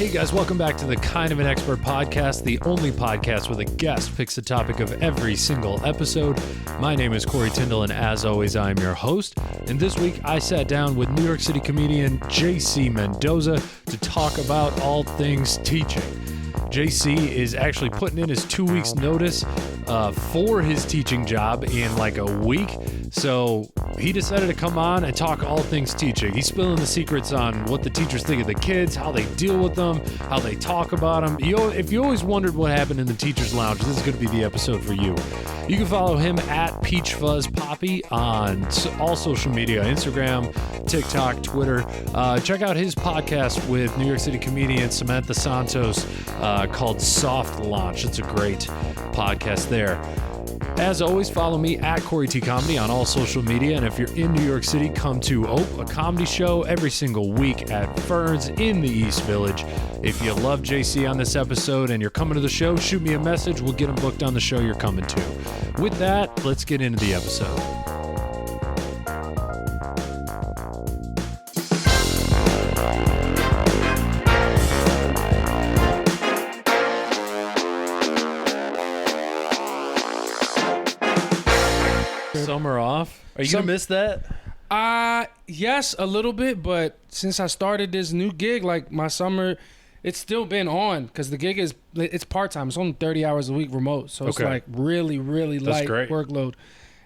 Hey guys, welcome back to the Kind of an Expert podcast, the only podcast where the guest picks the topic of every single episode. My name is Corey Tyndall, and as always, I'm your host. And this week, I sat down with New York City comedian JC Mendoza to talk about all things teaching. JC is actually putting in his 2 weeks notice for his teaching job in like a week. So he decided to come on and talk all things teaching. He's spilling the secrets on what the teachers think of the kids, how they deal with them, how they talk about them. If you always wondered what happened in the teacher's lounge, this is going to be the episode for you. You can follow him at Peach Fuzz Poppy on all social media, Instagram, TikTok, Twitter. Check out his podcast with New York City comedian Samantha Santos called Soft Launch. It's a great podcast there. As always, follow me at Corey T Comedy on all social media. And if you're in New York City, come to a comedy show every single week at Ferns in the East Village. If you love JC on this episode and you're coming to the show, shoot me a message. We'll get them booked on the show you're coming to. With that, let's get into the episode. Summer off? Are you going to miss that? Yes, a little bit, but since I started this new gig, like my summer, it's still been on because the gig it's part-time. It's only 30 hours a week remote. So it's like really, really light workload.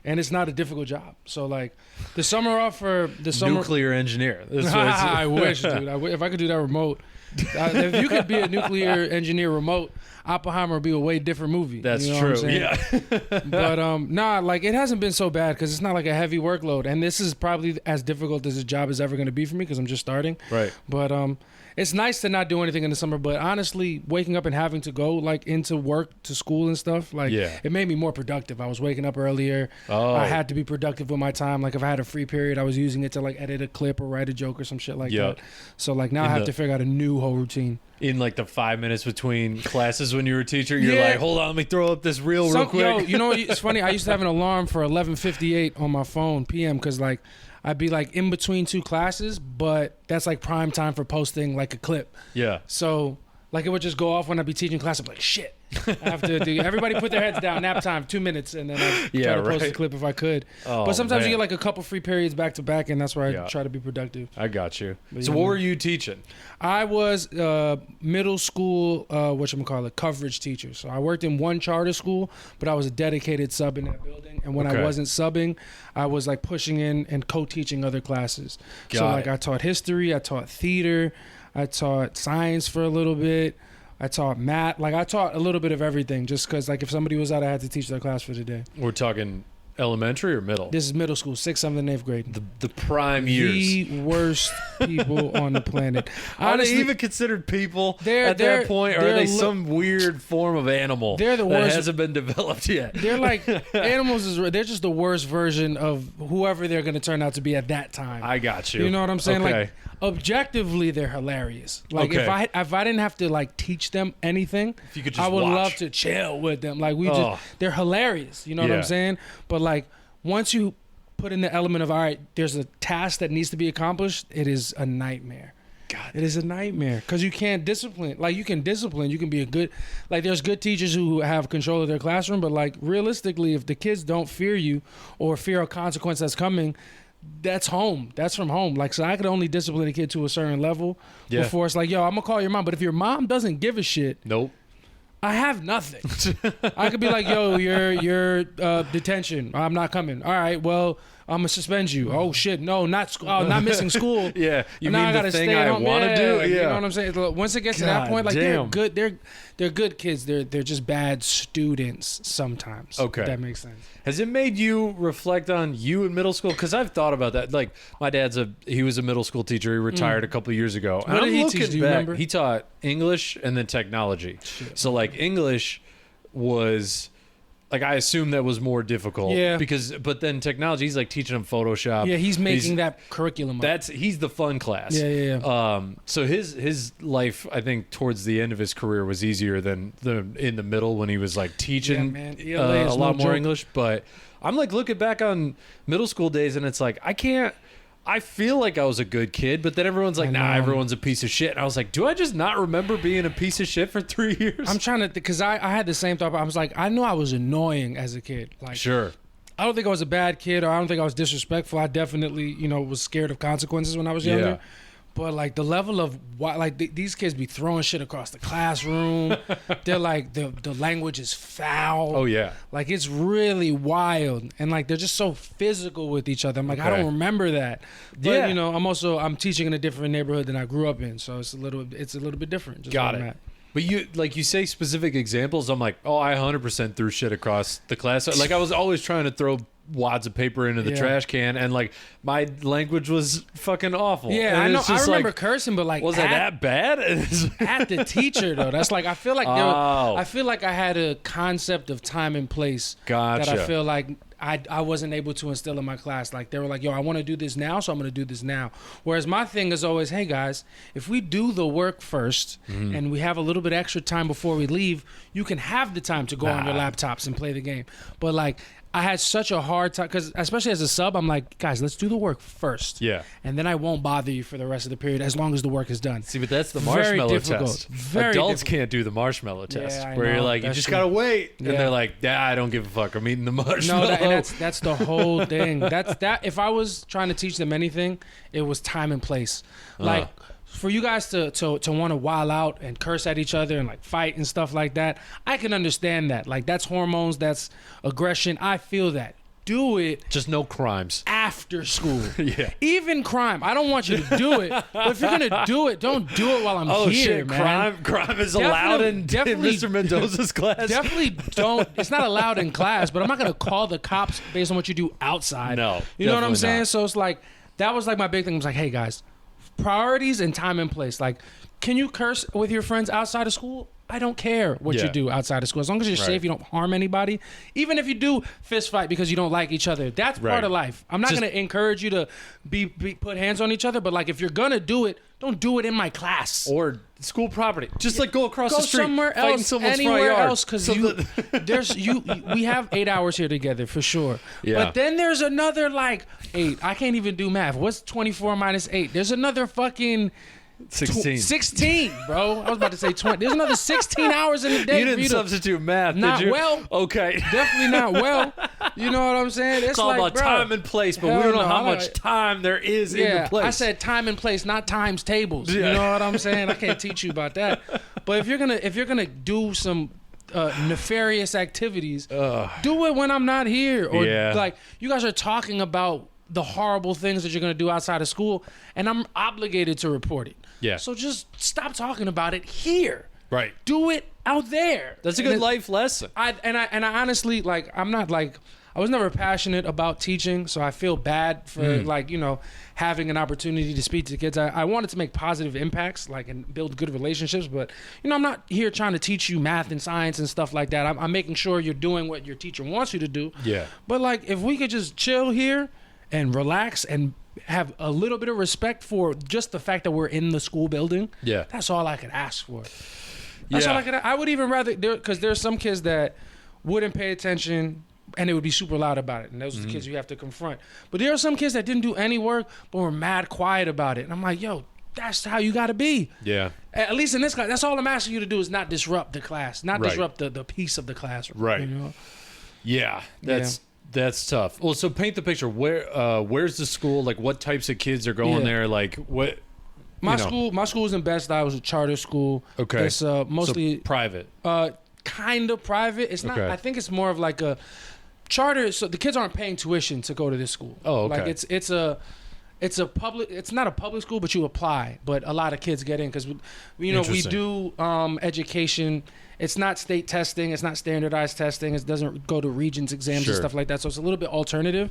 And it's not a difficult job. So like the summer off for the summer. Nuclear engineer. I wish, dude. If I could do that remote. If you could be a nuclear engineer remote, Oppenheimer would be a way different movie. That's you know true. What I'm saying? Yeah. But like it hasn't been so bad because it's not like a heavy workload, and this is probably as difficult as a job is ever going to be for me because I'm just starting. Right. But it's nice to not do anything in the summer. But honestly, waking up and having to go like into work, to school and stuff, like it made me more productive. I was waking up earlier. I had to be productive with my time. Like if I had a free period, I was using it to like edit a clip or write a joke or some shit like that. So like now I have to figure out a new whole routine. In like the 5 minutes between classes when you were a teacher, you're like, hold on, let me throw up this reel real quick. Yo, you know, it's funny. I used to have an alarm for 11:58 on my phone PM because like I'd be like in between two classes, but that's like prime time for posting like a clip. Yeah. So like it would just go off when I'd be teaching class. I'm like, shit. I have to do. Everybody put their heads down. Nap time, 2 minutes, and then I try to post a clip if I could. But sometimes you get like a couple free periods back to back, and that's where I try to be productive. I got you. So what were you teaching? I was middle school, coverage teacher. So I worked in one charter school, but I was a dedicated sub in that building. And when I wasn't subbing, I was like pushing in and co-teaching other classes. I taught history, I taught theater, I taught science for a little bit. I taught math. Like I taught a little bit of everything just because like if somebody was out, I had to teach their class for the day. We're talking elementary or middle? This is middle school, 6th, 7th, and 8th grade. The prime years. The worst people on the planet. Honestly, are they even considered people at that point? Or are they some weird form of animal they're the worst, that hasn't been developed yet? They're like, animals, they're just the worst version of whoever they're going to turn out to be at that time. I got you. You know what I'm saying? Okay. Like, objectively, they're hilarious. Like, if I didn't have to, like, teach them anything, if you could just I would watch. love to chill with them. Like, they're hilarious. You know what I'm saying? But, like, once you put in the element of, all right, there's a task that needs to be accomplished, it is a nightmare. God, it is a nightmare because you can't discipline. Like, you can discipline. You can be a good, like, there's good teachers who have control of their classroom, but, like, realistically, if the kids don't fear you or fear a consequence that's coming, that's home. That's from home. Like, so I could only discipline a kid to a certain level before it's like, yo, I'm going to call your mom. But if your mom doesn't give a shit. Nope. I have nothing. I could be like, yo, you're detention. I'm not coming. All right, well, I'm gonna suspend you. Oh shit, no, not school. Oh, not missing school. Yeah, you now mean I gotta the thing stay I want to do? You know what I'm saying? Once it gets to that point, like they're good. They're good kids. They're just bad students sometimes. Okay, if that makes sense. Has it made you reflect on you in middle school? Because I've thought about that. Like my dad's he was a middle school teacher. He retired a couple of years ago. What did he teach? Do you remember? He taught English and then technology. Shit. So like English was. Like, I assume that was more difficult. Yeah. But then technology, he's like teaching them Photoshop. Yeah, he's making that curriculum up. He's the fun class. Yeah. So his life, I think, towards the end of his career was easier than in the middle when he was like teaching a lot more English. But I'm like looking back on middle school days and it's like, I can't I feel like I was a good kid, but then everyone's like, nah, everyone's a piece of shit. And I was like, do I just not remember being a piece of shit for 3 years? I'm trying to, because I had the same thought. I was like, I knew I was annoying as a kid. Like, sure. I don't think I was a bad kid, or I don't think I was disrespectful. I definitely, was scared of consequences when I was younger. Yeah. But like the level of these kids be throwing shit across the classroom. They're like the language is foul. Oh yeah, like it's really wild, and like they're just so physical with each other. I'm like, I don't remember that. But I'm teaching in a different neighborhood than I grew up in, so it's a little bit different. Just got it. But you say specific examples. I'm like, I 100% threw shit across the class. Like I was always trying to throw wads of paper into the trash can, and like my language was fucking awful. Yeah, I know. I remember cursing, but like, was it that bad? At the teacher though, that's like I feel like I had a concept of time and place that I feel like I wasn't able to instill in my class. Like they were like, yo, I want to do this now, so I'm going to do this now. Whereas my thing is always, hey guys, if we do the work first and we have a little bit extra time before we leave, you can have the time to go on your laptops and play the game. But like, I had such a hard time, because especially as a sub, I'm like, guys, let's do the work first. Yeah. And then I won't bother you for the rest of the period as long as the work is done. See, but that's the marshmallow test. Adults can't do the marshmallow test, where you're like, you just got to wait. And they're like, I don't give a fuck. I'm eating the marshmallow. No, that's the whole thing. If I was trying to teach them anything, it was time and place. Like, for you guys to want to wild out and curse at each other and like fight and stuff like that, I can understand that. Like that's hormones, that's aggression. I feel that. Do it. Just no crimes. After school. Yeah. Even crime. I don't want you to do it. But if you're going to do it, don't do it while I'm here, shit. man. Crime is allowed in Mr. Mendoza's class? Definitely don't. It's not allowed in class, but I'm not going to call the cops based on what you do outside. No. You know what I'm saying? So it's like, that was like my big thing. I was like, hey, guys, priorities and time and place. Like, can you curse with your friends outside of school? I don't care what you do outside of school. As long as you're safe, you don't harm anybody. Even if you do fist fight because you don't like each other, that's part of life. I'm not going to encourage you to be put hands on each other, but like if you're going to do it, don't do it in my class. Or school property. Just like go across the street. Go somewhere else, anywhere else, because we have 8 hours here together for sure. Yeah. But then there's another like 8. I can't even do math. What's 24 minus 8? There's another fucking 16, bro. I was about to say 20. There's another 16 hours in the day. You didn't substitute math, did you? Well. Okay. Definitely not well. You know what I'm saying? It's all about time and place, but we don't know how much time there is in the place. I said time and place, not times tables. You know what I'm saying? I can't teach you about that. But if you're gonna do some nefarious activities, do it when I'm not here. Or like you guys are talking about the horrible things that you're going to do outside of school, and I'm obligated to report it. Yeah. So just stop talking about it here. Right. Do it out there. That's a good life lesson. I honestly, like, I'm not like, I was never passionate about teaching, so I feel bad for like, having an opportunity to speak to kids. I wanted to make positive impacts, like, and build good relationships, but I'm not here trying to teach you math and science and stuff like that. I'm making sure you're doing what your teacher wants you to do. Yeah. But like, if we could just chill here and relax and have a little bit of respect for just the fact that we're in the school building. Yeah. That's all I could ask for. That's all I could. I would even rather, because there's some kids that wouldn't pay attention and they would be super loud about it. And those are the kids you have to confront. But there are some kids that didn't do any work but were mad quiet about it. And I'm like, yo, that's how you got to be. Yeah. At least in this class, that's all I'm asking you to do is not disrupt the class, not disrupt the peace of the classroom. Right. Yeah. That's tough. Well, so paint the picture. Where's the school? Like, what types of kids are going there? Like, what? My school is in Bed-Stuy. It was a charter school. Okay. It's mostly private. Kind of private. It's not. I think it's more of like a charter. So the kids aren't paying tuition to go to this school. Oh, okay. Like it's a public. It's not a public school, but you apply. But a lot of kids get in because we do education. It's not state testing. It's not standardized testing. It doesn't go to Regents exams and stuff like that. So it's a little bit alternative,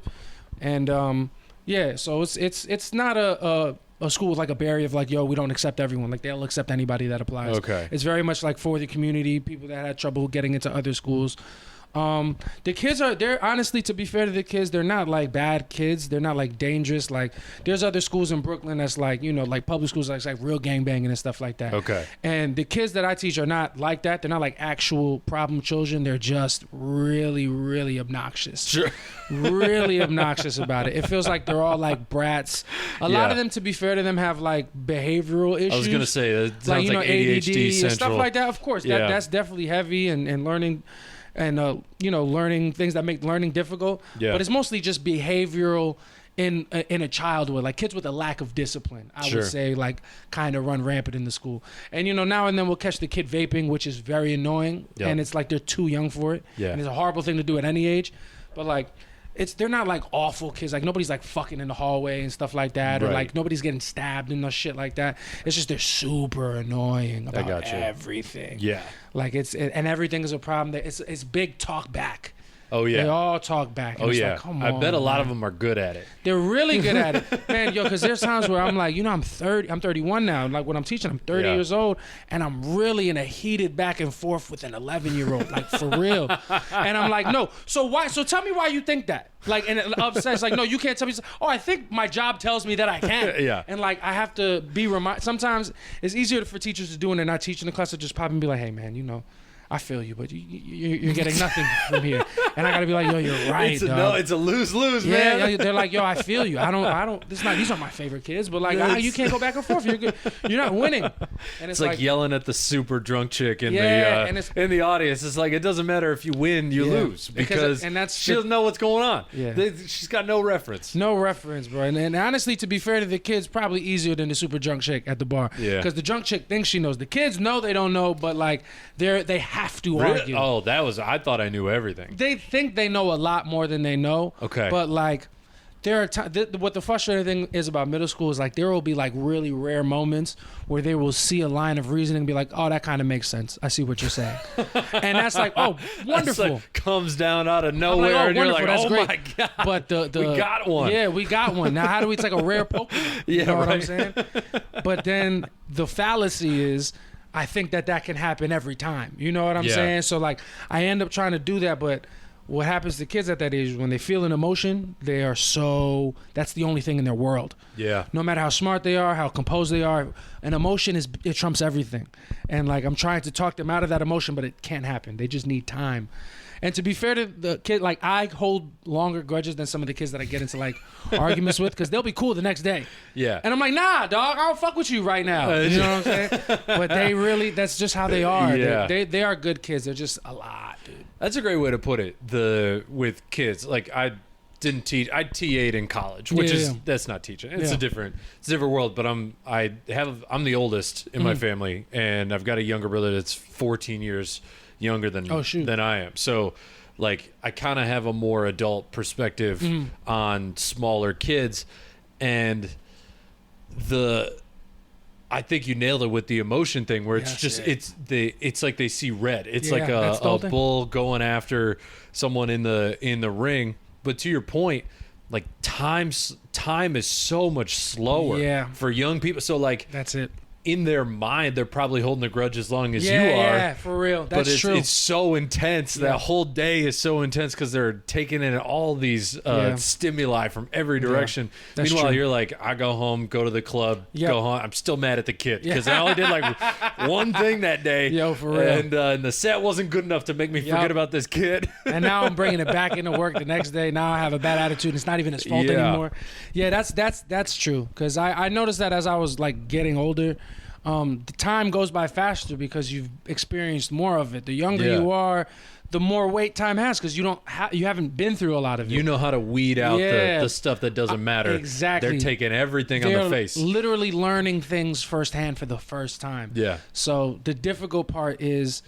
and so it's not a school with like a barrier of like, yo, we don't accept everyone. Like they'll accept anybody that applies. Okay. It's very much like for the community, people that had trouble getting into other schools. The kids they're honestly, to be fair to the kids, they're not like bad kids. They're not like dangerous. Like there's other schools in Brooklyn that's like, you know, like public schools that's like real gangbanging and stuff like that. Okay. And the kids that I teach are not like that. They're not like actual problem children. They're just really, really obnoxious. Sure. Really obnoxious about it. It feels like they're all like brats. A lot of them, to be fair to them, have like behavioral issues. I was gonna say that sounds like, you know, ADHD ADD central. and stuff like that. Of course, that's definitely heavy and learning. And you know, learning things that make learning difficult. Yeah. But it's mostly just behavioral in a childhood, like kids with a lack of discipline. I would say, like, kind of run rampant in the school. And you know, now and then we'll catch the kid vaping, which is very annoying. Yep. And it's like they're too young for it. Yeah. And it's a horrible thing to do at any age. But like, they're not like awful kids. Like nobody's like fucking in the hallway and stuff like that, or like nobody's getting stabbed and no shit like that. It's just they're super annoying about everything. Yeah, like and everything is a problem. It's big talk back. Oh yeah, they all talk back. Oh yeah, like, come on, I bet a lot of them are good at it. They're really good at it, man. Yo, because there's times where I'm like, you know, I'm 31 now. Like when I'm teaching, I'm 30 years old, and I'm really in a heated back and forth with an 11-year-old, like for real. And I'm like, no. So why? So tell me why you think that. Like, and it upsets. Like, no, you can't tell me. Oh, I think my job tells me that I can. Yeah. And like, I have to be reminded. Sometimes it's easier for teachers to do when they're not teaching the class to just pop and be like, hey, man, you know, I feel you, but you're getting nothing from here. And I gotta be like, yo, you're right, dog. No, it's a lose-lose, man. Yeah, they're like, yo, I feel you. I don't. These aren't my favorite kids, but like, you can't go back and forth. You're not winning. And it's like yelling at the super drunk chick in the audience. It's like, it doesn't matter if you win, you lose because she doesn't know what's going on. Yeah. She's got no reference. No reference, bro. And honestly, to be fair to the kids, probably easier than the super drunk chick at the bar. Yeah. Because the drunk chick thinks she knows. The kids know they don't know, but like they have to argue. Oh, I thought I knew everything. They think they know a lot more than they know. Okay. But like, there are what the frustrating thing is about middle school is like there will be like really rare moments where they will see a line of reasoning and be like, oh, that kind of makes sense. I see what you're saying. And that's like, oh, wonderful. Like, comes down out of nowhere, like, and you're like, that's great. My God. But we got one. Yeah, we got one. Now how do we? It's like a rare Pokemon. You know what I'm saying? But then the fallacy is, I think that can happen every time. You know what I'm saying? So like, I end up trying to do that, but what happens to kids at that age is when they feel an emotion, that's the only thing in their world. Yeah. No matter how smart they are, how composed they are, an emotion it trumps everything. And like, I'm trying to talk them out of that emotion, but it can't happen. They just need time. And to be fair to the kid, like I hold longer grudges than some of the kids that I get into like arguments with, because they'll be cool the next day. Yeah. And I'm like, nah, dog, I don't fuck with you right now. You know what I'm saying? But that's just how they are. Yeah. They are good kids. They're just a lot, dude. That's a great way to put it. With kids, like I didn't teach. I TA'd in college, which that's not teaching. It's a different world. But I'm the oldest in my family, and I've got a younger brother that's 14 years younger than I am. So like I kind of have a more adult perspective on smaller kids, and I think you nailed it with the emotion thing where it's like they see red. It's like a bull going after someone in the ring. But to your point, like time is so much slower for young people. So like that's it. In their mind, they're probably holding a grudge as long as you are. Yeah, for real. That's true. It's so intense. That whole day is so intense because they're taking in all these stimuli from every direction. Meanwhile, you're like, I go home, go to the club, go home. I'm still mad at the kid because I only did like one thing that day. Yo, for real. And the set wasn't good enough to make me forget about this kid. And now I'm bringing it back into work the next day. Now I have a bad attitude. And it's not even his fault anymore. Yeah, that's true. Because I noticed that as I was like getting older. The time goes by faster because you've experienced more of it. The younger you are, the more weight time has because you haven't been through a lot of it. You know how to weed out the stuff that doesn't matter. Exactly. They're taking everything on the face. Literally learning things firsthand for the first time. Yeah. So the difficult part is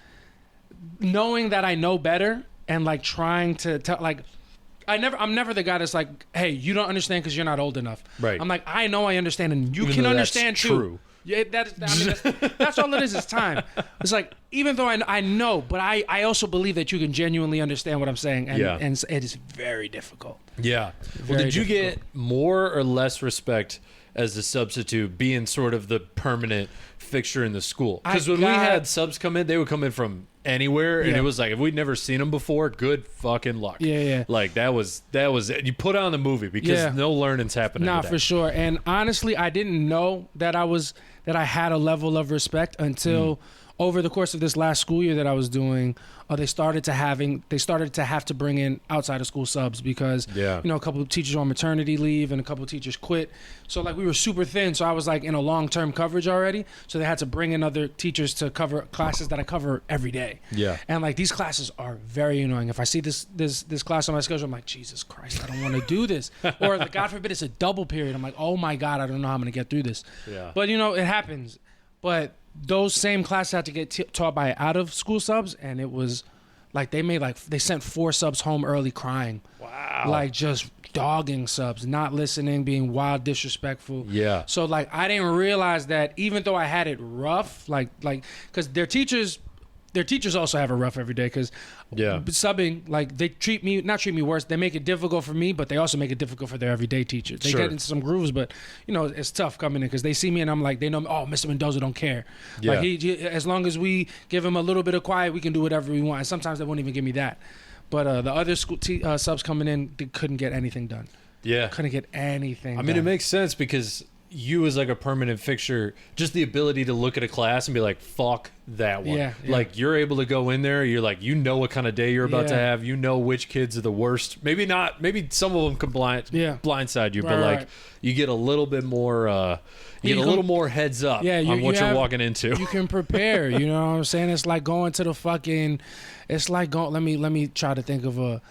knowing that I know better and like trying to tell like. I'm never the guy that's like, hey, you don't understand because you're not old enough. Right. I'm like, I know I understand and you can understand too. True. Yeah, that's all it is time. It's like, even though I know, but I also believe that you can genuinely understand what I'm saying. And it is very difficult. Yeah. Well, did you get more or less respect as a substitute being sort of the permanent fixture in the school? Because when we had subs come in, they would come in from anywhere, and it was like if we'd never seen them before, good fucking luck. Yeah. Like that was it. You put on the movie because no learning's happening. Nah, today. for sure. And honestly, I didn't know that I had a level of respect until over the course of this last school year that I was doing. They started to have to bring in outside of school subs because a couple of teachers were on maternity leave and a couple of teachers quit. So like we were super thin. So I was like in a long-term coverage already. So they had to bring in other teachers to cover classes that I cover every day. Yeah. And like these classes are very annoying. If I see this class on my schedule, I'm like, Jesus Christ, I don't want to do this. Or like, God forbid it's a double period. I'm like, oh my God, I don't know how I'm going to get through this. Yeah. But it happens. But those same classes had to get taught by out of school subs, and it was like they sent 4 subs home early crying. Wow. Like just dogging subs, not listening, being wild, disrespectful. Yeah. So like I didn't realize that even though I had it rough, like because their teachers also have it rough every day because subbing, like they not treat me worse. They make it difficult for me, but they also make it difficult for their everyday teachers. They get into some grooves, but it's tough coming in because they see me and I'm like, they know, oh, Mr. Mendoza don't care. Yeah. Like he as long as we give him a little bit of quiet, we can do whatever we want. And sometimes they won't even give me that. But the other school subs coming in, they couldn't get anything done. Yeah. Couldn't get anything done. I mean, it makes sense because you as like a permanent fixture, just the ability to look at a class and be like, fuck that one. Yeah. Like you're able to go in there, you're like, what kind of day you're about to have, which kids are the worst. Maybe not, maybe some of them can blindside you, but like you get a little bit more you get a little more heads up on what you're walking into. You can prepare, you know what I'm saying? It's like going to let me try to think of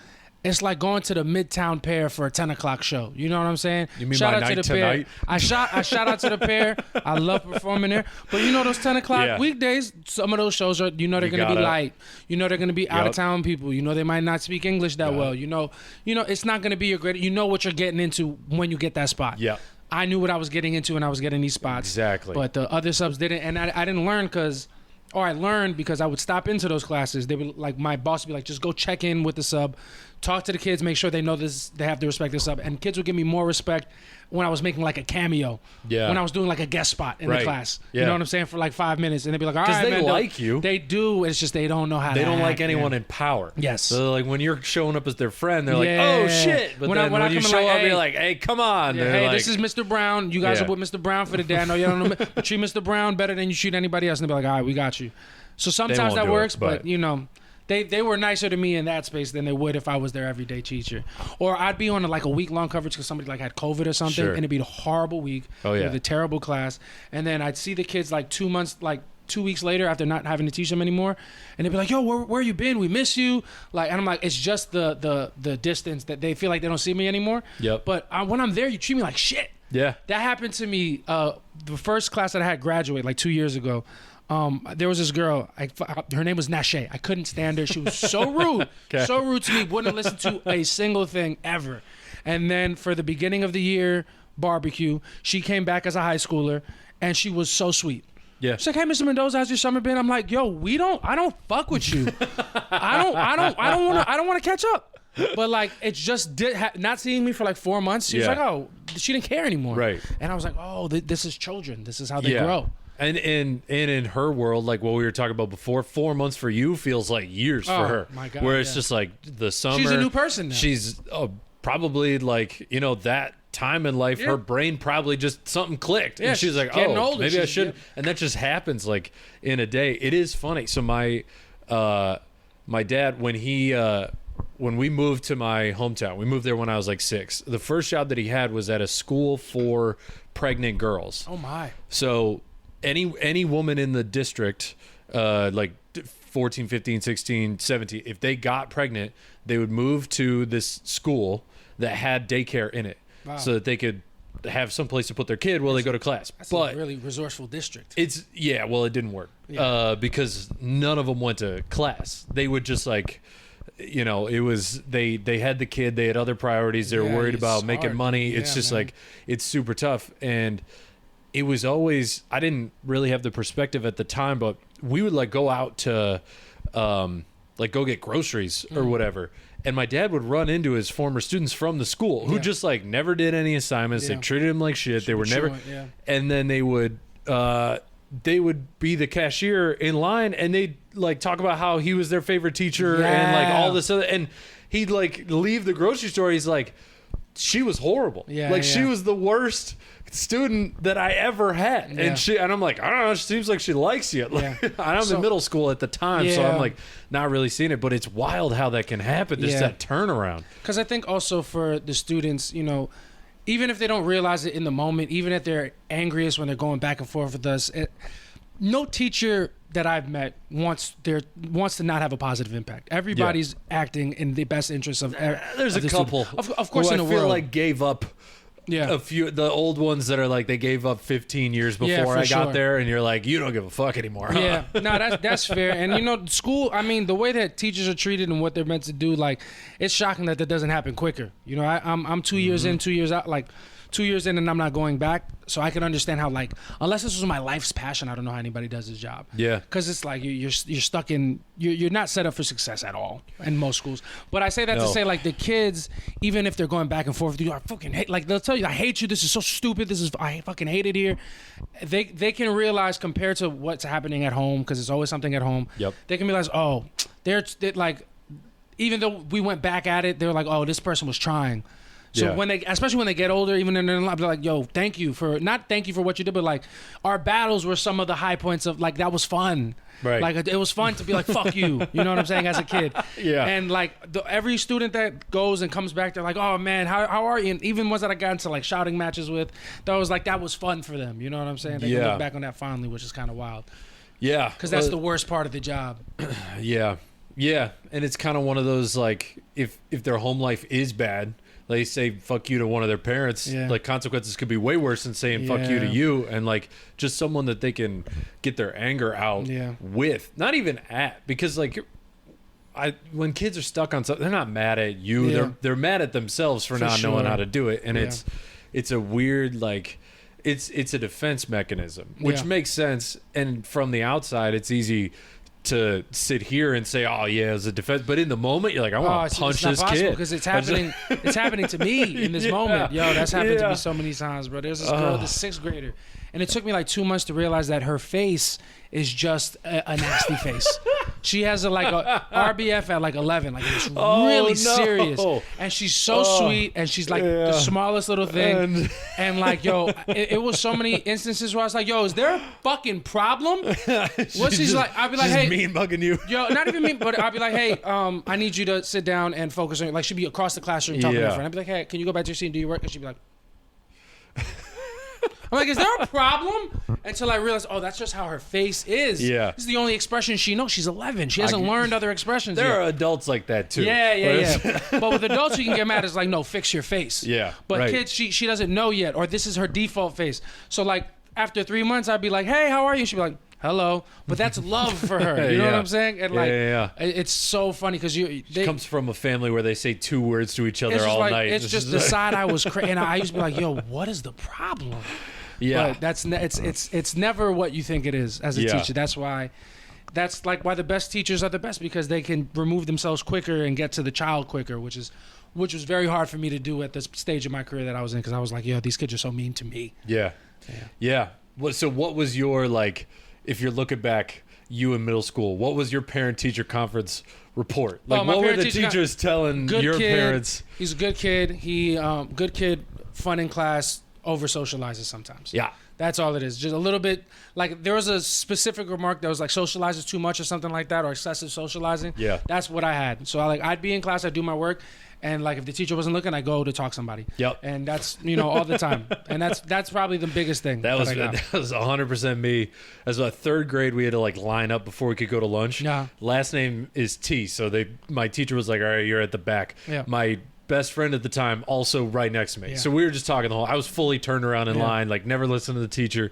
it's like going to the Midtown Pair for a 10 o'clock show. You know what I'm saying? You mean shout my out night to the tonight? Pair. I shout out to the Pair. I love performing there. But those 10 o'clock weekdays, some of those shows are, they're going to be light. They're going to be out of town people. They might not speak English that well. It's not going to be a great, what you're getting into when you get that spot. Yeah. I knew what I was getting into and I was getting these spots. Exactly. But the other subs didn't. And I didn't learn I learned because I would stop into those classes. They would like, my boss would be like, just go check in with the sub, talk to the kids, make sure they know this, they have to respect the sub. And kids would give me more respect when I was making like a cameo. Yeah. When I was doing like a guest spot in the class. Yeah. You know what I'm saying? For like 5 minutes. And they'd be like, all right, man. Because they like you. They do. It's just they don't know how to They don't like act, anyone in power. Yes. So like when you're showing up as their friend, they're like, oh shit. But when then when you show up, you're like, hey, come on. Yeah, hey, this is Mr. Brown. You guys are with Mr. Brown for the day. I know you don't know, but treat Mr. Brown better than you treat anybody else. And they'll be like, all right, we got you. So sometimes that works, but they were nicer to me in that space than they would if I was their everyday teacher. Or I'd be on like a week-long coverage because somebody like had COVID or something, and it'd be a horrible week with a terrible class. And then I'd see the kids like 2 weeks later after not having to teach them anymore, and they'd be like, yo, where you been? We miss you. Like, and I'm like, it's just the distance that they feel like they don't see me anymore. Yep. But when I'm there, you treat me like shit. Yeah. That happened to me. The first class that I had graduate like 2 years ago. There was this girl, her name was Nashe. I couldn't stand her. She was so rude, so rude to me, wouldn't listen to a single thing ever. And then for the beginning of the year barbecue, she came back as a high schooler, and she was so sweet. Yeah. She's like, hey, Mr. Mendoza, how's your summer been? I'm like, yo, I don't fuck with you. I don't want to catch up. But like, it's just not seeing me for like 4 months. She was like, oh, she didn't care anymore. Right. And I was like, oh, this is children. This is how they grow. And in her world, like what we were talking about before, 4 months for you feels like years for her. My God, where it's just like the summer. She's a new person now. She's probably like, that time in life, her brain probably just something clicked. And she's like, older. Maybe I should. And that just happens like in a day. It is funny. So my dad, when we moved to my hometown, we moved there when I was like 6. The first job that he had was at a school for pregnant girls. Oh my. So any woman in the district, like 14, 15, 16, 17, if they got pregnant, they would move to this school that had daycare in it. Wow. So that they could have some place to put their kid while they go to class. That's a really resourceful district. It didn't work because none of them went to class. They would just like, it was they had the kid, they had other priorities, they were worried about making money. It's just like, it's super tough. And it was always, I didn't really have the perspective at the time, but we would like go out to like go get groceries or whatever. And my dad would run into his former students from the school who just like never did any assignments. They treated him like shit. They were never, and then they would be the cashier in line, and they'd like talk about how he was their favorite teacher and like all this other, and he'd like leave the grocery store. He's like, she was horrible. Yeah, like she was the worst student that I ever had. And I'm like, I don't know, she seems like she likes you. Like, I'm in middle school at the time, so I'm like not really seeing it, but it's wild how that can happen. There's that turnaround. Because I think also for the students, you know, even if they don't realize it in the moment, even if they're angriest when they're going back and forth with us, no teacher that I've met wants to not have a positive impact. Everybody's acting in the best interest of there's a couple of course in the world. I feel like gave up a few, the old ones that are like they gave up 15 years before I got there, and you're like, you don't give a fuck anymore. Yeah, no, that's fair. And you know, school, I mean, the way that teachers are treated and what they're meant to do, like, it's shocking that doesn't happen quicker. You know, I'm 2 years in, 2 years out, like 2 years in, and I'm not going back. So I can understand how, like, unless this was my life's passion, I don't know how anybody does this job. Yeah. Because it's like you're stuck in, you're not set up for success at all in most schools. But I say that to say, like, the kids, even if they're going back and forth with you, I fucking hate, like, they'll tell you, I hate you, this is so stupid, I fucking hate it here. They can realize compared to what's happening at home, because there's always something at home. Yep. They can realize, oh, they're like, even though we went back at it, they're like, oh, this person was trying. So when they, especially when they get older, even in their life, they're like, yo, thank you for what you did, but like our battles were some of the high points of, like, that was fun. Right. Like, it was fun to be like, fuck you. You know what I'm saying? As a kid. Yeah. And like every student that goes and comes back, they're like, oh man, how are you? And even ones that I got into like shouting matches with, that was fun for them. You know what I'm saying? They can look back on that fondly, which is kind of wild. Yeah. Because that's the worst part of the job. Yeah. Yeah. And it's kind of one of those, like, if their home life is bad, they say fuck you to one of their parents, like, consequences could be way worse than saying fuck you to you. And like, just someone that they can get their anger out with, not even at, because like when kids are stuck on something, they're not mad at you. They're mad at themselves for not knowing how to do it. And it's a weird, like, it's a defense mechanism, which makes sense. And from the outside, it's easy to sit here and say, oh yeah, as a defense, but in the moment you're like, I want to punch this kid, because it's happening. It's happening to me in this moment. Yo, that's happened to me so many times, bro. There's this girl, this 6th grader, and it took me like 2 months to realize that her face is just a nasty face. She has a RBF at like 11, like it's really serious, and she's so sweet, and she's like the smallest little thing, and like, yo, it was so many instances where I was like, yo, is there a fucking problem? What's she's like? I'd be like, hey, mean mugging you. Yo, not even mean, but I'd be like, hey, I need you to sit down and focus on, like, she'd be across the classroom talking to her friend. I'd be like, hey, can you go back to your seat and do your work? And she'd be like, I'm like, is there a problem? Until I realized, oh, that's just how her face is. Yeah. This is the only expression she knows. She's 11. She hasn't learned other expressions There yet. are adults like that, too. Yeah. But with adults, you can get mad. It's like, no, fix your face. Yeah. But kids, she doesn't know yet, or this is her default face. So, like, after 3 months, I'd be like, hey, how are you? She'd be like, hello. But that's love for her. You know what I'm saying? And like, it's so funny because she comes from a family where they say 2 words to each other all night. It's just the side I was and I used to be like, yo, what is the problem? Yeah, but it's never what you think it is as a teacher. That's why the best teachers are the best, because they can remove themselves quicker and get to the child quicker, which was very hard for me to do at this stage of my career that I was in, because I was like, yo, these kids are so mean to me. Yeah. So what was your, like, if you're looking back, you in middle school, what was your parent-teacher conference report? Like, what were the teachers telling your parents? He's a good kid. Good kid, fun in class, over socializes sometimes. Yeah. That's all it is. Just a little bit, like, there was a specific remark that was like socializes too much or something like that, or excessive socializing. Yeah. That's what I had. So I'd be in class, I'd do my work, and like if the teacher wasn't looking, I'd go to talk to somebody. Yep. And that's, all the time. And that's probably the biggest thing. That was 100% me. As a 3rd grade, we had to like line up before we could go to lunch. Yeah. Last name is T, so my teacher was like, all right, you're at the back. Yeah. My best friend at the time also right next to me. So we were just talking I was fully turned around in line, like never listened to the teacher.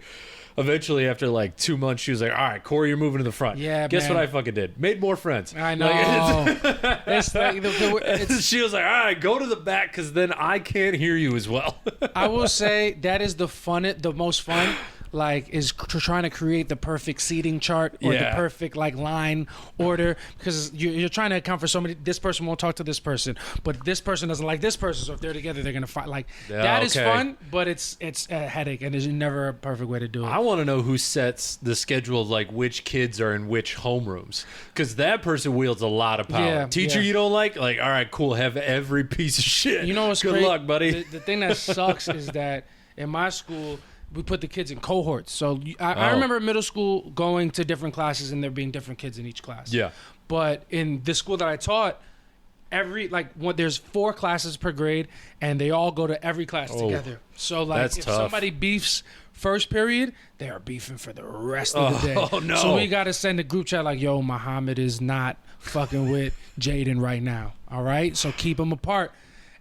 Eventually, after like 2 months, she was like, all right, Corey, you're moving to the front. Yeah, guess what I fucking did? Made more friends. I know. She was like, all right, go to the back, because then I can't hear you as well. I will say that is the most fun, like, is trying to create the perfect seating chart or the perfect like line order, because you're trying to account for so many. This person won't talk to this person, but this person doesn't like this person. So if they're together, they're gonna fight. Like that is fun, but it's a headache, and there's never a perfect way to do it. I want to know who sets the schedule of like which kids are in which homerooms, because that person wields a lot of power. Teacher you don't like, all right, cool, have every piece of shit. You know what's good crazy? luck, buddy. The thing that sucks is that in my school, we put the kids in cohorts. So I remember middle school going to different classes and there being different kids in each class. Yeah. But in the school that I taught, there's 4 classes per grade, and they all go to every class together. So if somebody beefs first period, they are beefing for the rest of the day. Oh no! So we got to send a group chat like, "Yo, Muhammad is not fucking with Jaden right now. All right, so keep them apart."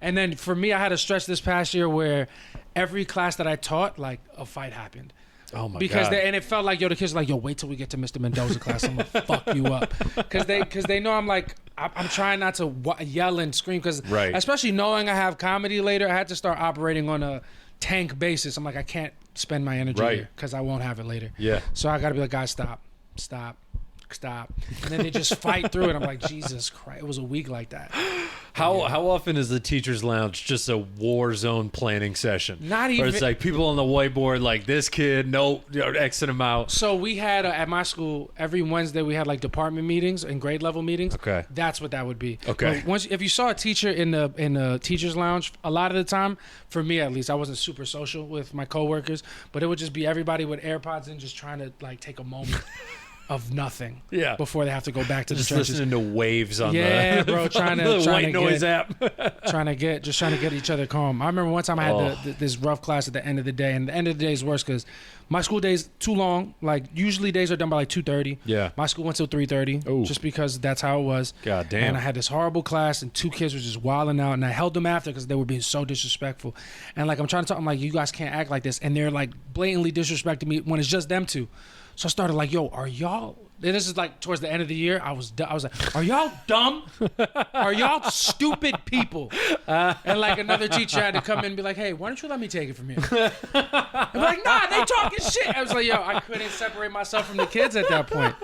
And then for me, I had a stretch this past year where every class that I taught, like a fight happened. Oh my God! And it felt like, the kids were like, wait till we get to Mr. Mendoza class. I'm gonna fuck you up, because they know I'm like, I'm trying not to yell and scream, because especially knowing I have comedy later, I had to start operating on a tank basis. I'm like, I can't spend my energy here because I won't have it later. Yeah. So I gotta be like, guys, stop, and then they just fight through it. I'm like, Jesus Christ, it was a week like that. How often is the teacher's lounge just a war zone planning session? Not even. Or it's like people on the whiteboard, like this kid, Xing him out. So we had at my school every Wednesday we had like department meetings and grade level meetings. Okay. That's what that would be. Okay. If you saw a teacher in the teacher's lounge, a lot of the time, for me at least, I wasn't super social with my coworkers, but it would just be everybody with AirPods in, just trying to like take a moment. Of nothing, before they have to go back to just the trenches. Listening to waves on bro, trying the to white noise app, trying to get each other calm. I remember one time I had this rough class at the end of the day, and the end of the day is worse because my school day's too long. Like usually days are done by like 2:30. Yeah, my school went till 3:30, just because that's how it was. God damn. And I had this horrible class, and 2 kids were just wilding out, and I held them after because they were being so disrespectful. And like I'm trying to talk, I'm like, you guys can't act like this, and they're like blatantly disrespecting me when it's just them 2. So I started like, yo, are y'all? And this is like towards the end of the year. I was like, are y'all dumb? Are y'all stupid people? And like another teacher had to come in and be like, hey, why don't you let me take it from here? I'm like, nah, they talking shit. I was like, yo, I couldn't separate myself from the kids at that point.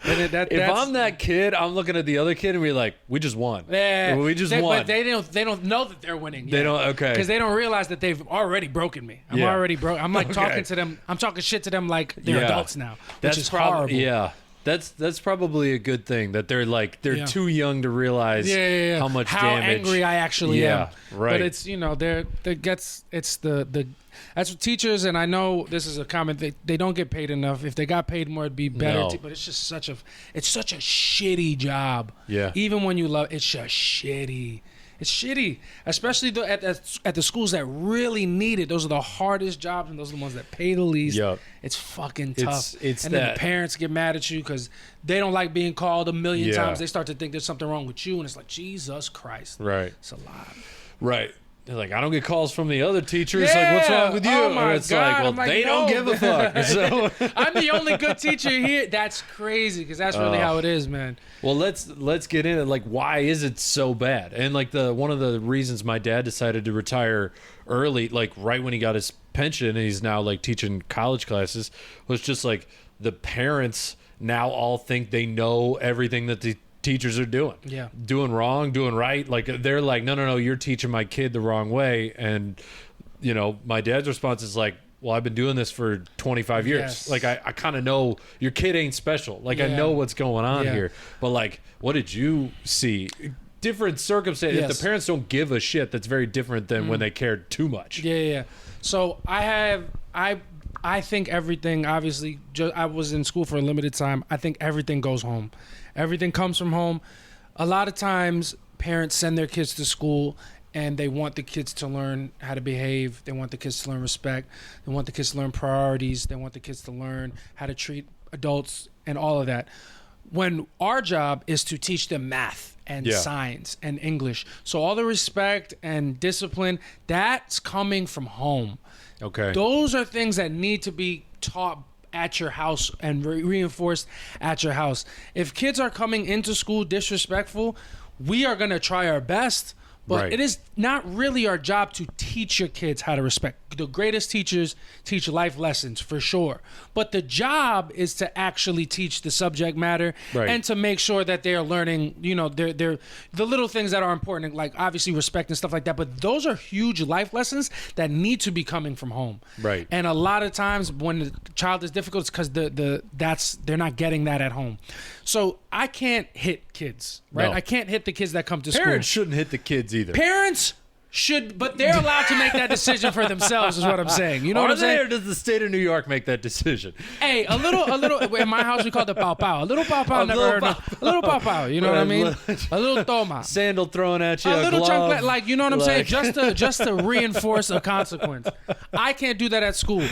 And if I'm that kid, I'm looking at the other kid and be like, we just won. Yeah, we just won. But they don't know that they're winning yet. They don't, okay. Because they don't realize that they've already broken me. I'm already broke. I'm like talking to them. I'm talking shit to them like they're adults now, which is horrible. Yeah. That's probably a good thing that they're too young to realize how much how damage. Angry I actually am. Right. But it's that's what teachers, and I know this is a comment, they don't get paid enough. If they got paid more, it'd be better. No. But it's just such a shitty job. Yeah. Even when you love, it's just shitty. It's shitty, especially at the schools that really need it. Those are the hardest jobs, and those are the ones that pay the least. Yep. It's fucking tough. It's and then the parents get mad at you because they don't like being called a million times. They start to think there's something wrong with you, and it's like, Jesus Christ. Right. It's a lot. Right. They're like, I don't get calls from the other teachers. Like, what's wrong with you? Oh my it's God. like, they don't give a fuck. So I'm the only good teacher here. That's crazy, because that's really how it is, man. Well, let's get into like, why is it so bad? And like one of the reasons my dad decided to retire early, like right when he got his pension, and he's now like teaching college classes, was just like the parents now all think they know everything that the teachers are doing. Doing wrong, doing right. Like they're like, no, you're teaching my kid the wrong way. And my dad's response is like, well, I've been doing this for 25 years. Yes. Like I kind of know your kid ain't special. Like I know what's going on here. But like, what did you see? Different circumstances. If the parents don't give a shit, that's very different than when they cared too much. Yeah. So I think everything, obviously, I was in school for a limited time. I think everything goes home. Everything comes from home. A lot of times, parents send their kids to school and they want the kids to learn how to behave. They want the kids to learn respect. They want the kids to learn priorities. They want the kids to learn how to treat adults and all of that. When our job is to teach them math and science and English. So all the respect and discipline, that's coming from home. Okay. Those are things that need to be taught at your house and reinforced at your house. If kids are coming into school disrespectful, we are going to try our best, but it is not really our job to teach your kids how to respect. the greatest teachers teach life lessons for sure. But the job is to actually teach the subject matter and to make sure that they're learning, you know, they're the little things that are important, like obviously respect and stuff like that. But those are huge life lessons that need to be coming from home. Right. And a lot of times when the child is difficult, it's because they're not getting that at home. So I can't hit kids, right? No. I can't hit the kids that come to school. Parents shouldn't hit the kids either. Parents should, but they're allowed to make that decision for themselves, is what I'm saying. You know what I'm saying? Or does the state of New York make that decision? Hey, a little. In my house, we call it the pow pow. A little pow pow. Never heard of. A little pow pow. You know what I mean? A little toma. Sandal thrown at you. A little glove, chunk, like, you know what I'm saying? Just to reinforce a consequence. I can't do that at school,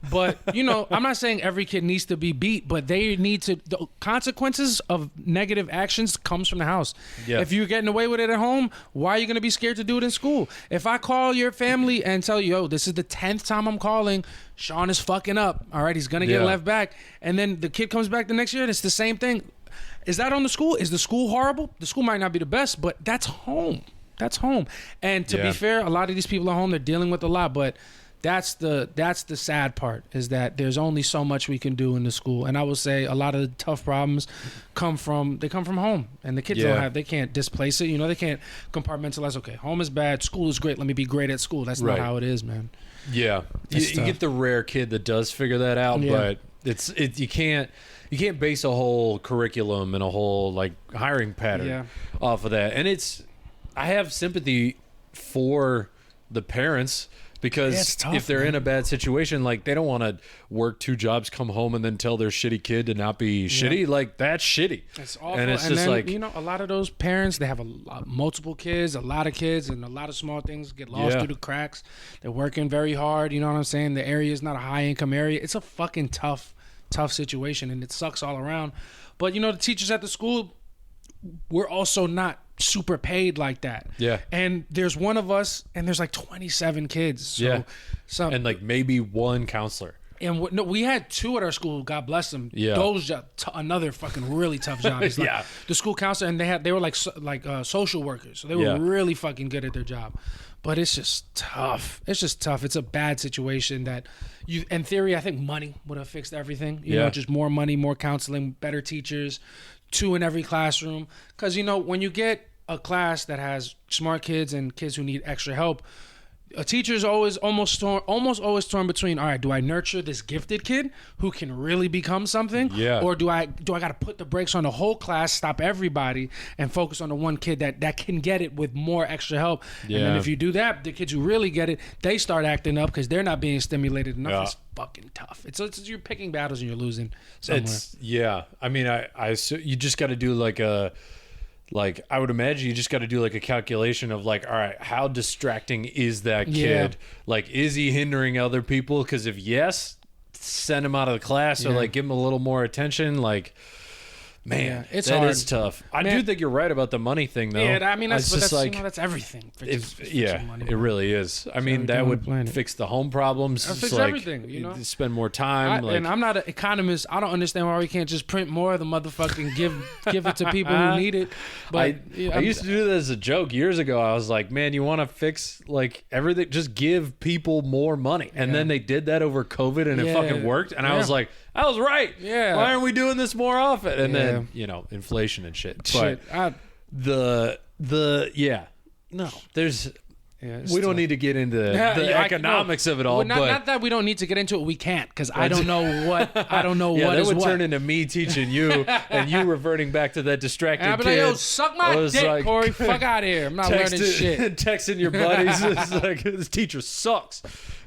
but you know, I'm not saying every kid needs to be beat, but they need to. The consequences of negative actions comes from the house. Yeah. If you're getting away with it at home, why are you going to be scared to do it in school? If I call your family and tell you, yo, this is the 10th time I'm calling, Sean is fucking up. All right, he's going to get left back. And then the kid comes back the next year and it's the same thing. Is that on the school? Is the school horrible? The school might not be the best, but that's home. That's home. And to be fair, a lot of these people at home, they're dealing with a lot, but that's the sad part, is that there's only so much we can do in the school. And I will say a lot of the tough problems come from home, and the kids they can't displace it. You know, they can't compartmentalize. Okay, home is bad, school is great. Let me be great at school. That's not how it is, man. Yeah. You get the rare kid that does figure that out, but you can't base a whole curriculum and a whole like hiring pattern off of that. And I have sympathy for the parents, because tough, if they're in a bad situation, like they don't want to work 2 jobs, come home, and then tell their shitty kid to not be shitty. Like, that's shitty. It's awful. And it's just then, like, you know, a lot of those parents, they have multiple kids, a lot of kids, and a lot of small things get lost through the cracks. They're working very hard. You know what I'm saying? The area is not a high income area. It's a fucking tough situation, and it sucks all around. But you know, the teachers at the school, we're also not super paid like that. Yeah. And there's one of us, and there's like 27 kids. So and like maybe 1 counselor. And we had 2 at our school. God bless them. Yeah. Those another fucking really tough job. It's like the school counselor, and they were like social workers, so they were really fucking good at their job. But it's just tough. It's a bad situation that in theory, I think money would have fixed everything. You know, just more money, more counseling, better teachers, 2 in every classroom. Because, you know, when you get a class that has smart kids and kids who need extra help, a teacher is almost always torn between, all right, do I nurture this gifted kid who can really become something? Yeah. Or do I got to put the brakes on the whole class, stop everybody, and focus on the one kid that can get it with more extra help? Yeah. And then if you do that, the kids who really get it, they start acting up because they're not being stimulated enough. Yeah. It's fucking tough. It's you're picking battles and you're losing somewhere. I mean, you just got to do I would imagine you just got to do like a calculation of like, all right, how distracting is that kid? Like, is he hindering other people? Because if yes, send him out of the class or like give him a little more attention. Like, man, it's that hard. Is tough. I do think you're right about the money thing, though. Yeah, I mean, that's like, that's everything. It really is. I mean, that would fix the home problems. Fix everything. You know, spend more time. And I'm not an economist. I don't understand why we can't just print more of the motherfucking give it to people who need it. But I used to do that as a joke years ago. I was like, man, you want to fix like everything? Just give people more money. And then they did that over COVID, and it fucking worked. And I was like, I was right. Yeah. Why aren't we doing this more often? And then, you know, inflation and shit. But we don't need to get into the economics of it all. Well, not that we don't need to get into it. We can't, because I don't know what what that is would what. turn into me teaching you and you reverting back to that distracted I'd be kid. Like, yo, suck my dick, like, Corey. Fuck out of here. I'm not learning shit. Texting your buddies. It's like, this teacher sucks.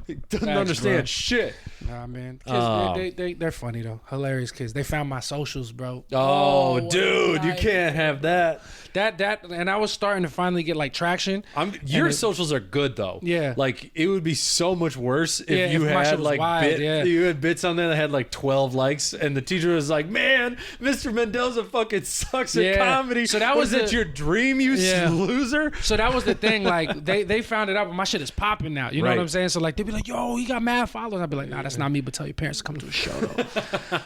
He doesn't understand shit. Nah, man. Kids, they're funny, though. Hilarious kids. They found my socials, bro. Oh dude, you can't have that. And I was starting to finally get like traction. Your socials are good though. Yeah. Like, it would be so much worse if you had like you had bits on there that had like 12 likes, and the teacher was like, "Man, Mr. Mendoza fucking sucks at comedy." So that was it your dream, you loser? So that was the thing. Like, they found it out, but my shit is popping now. You know what I'm saying? So like, they'd be like, "Yo, he got mad followers." I'd be like, "Nah, that's not me, but tell your parents to come to a show though."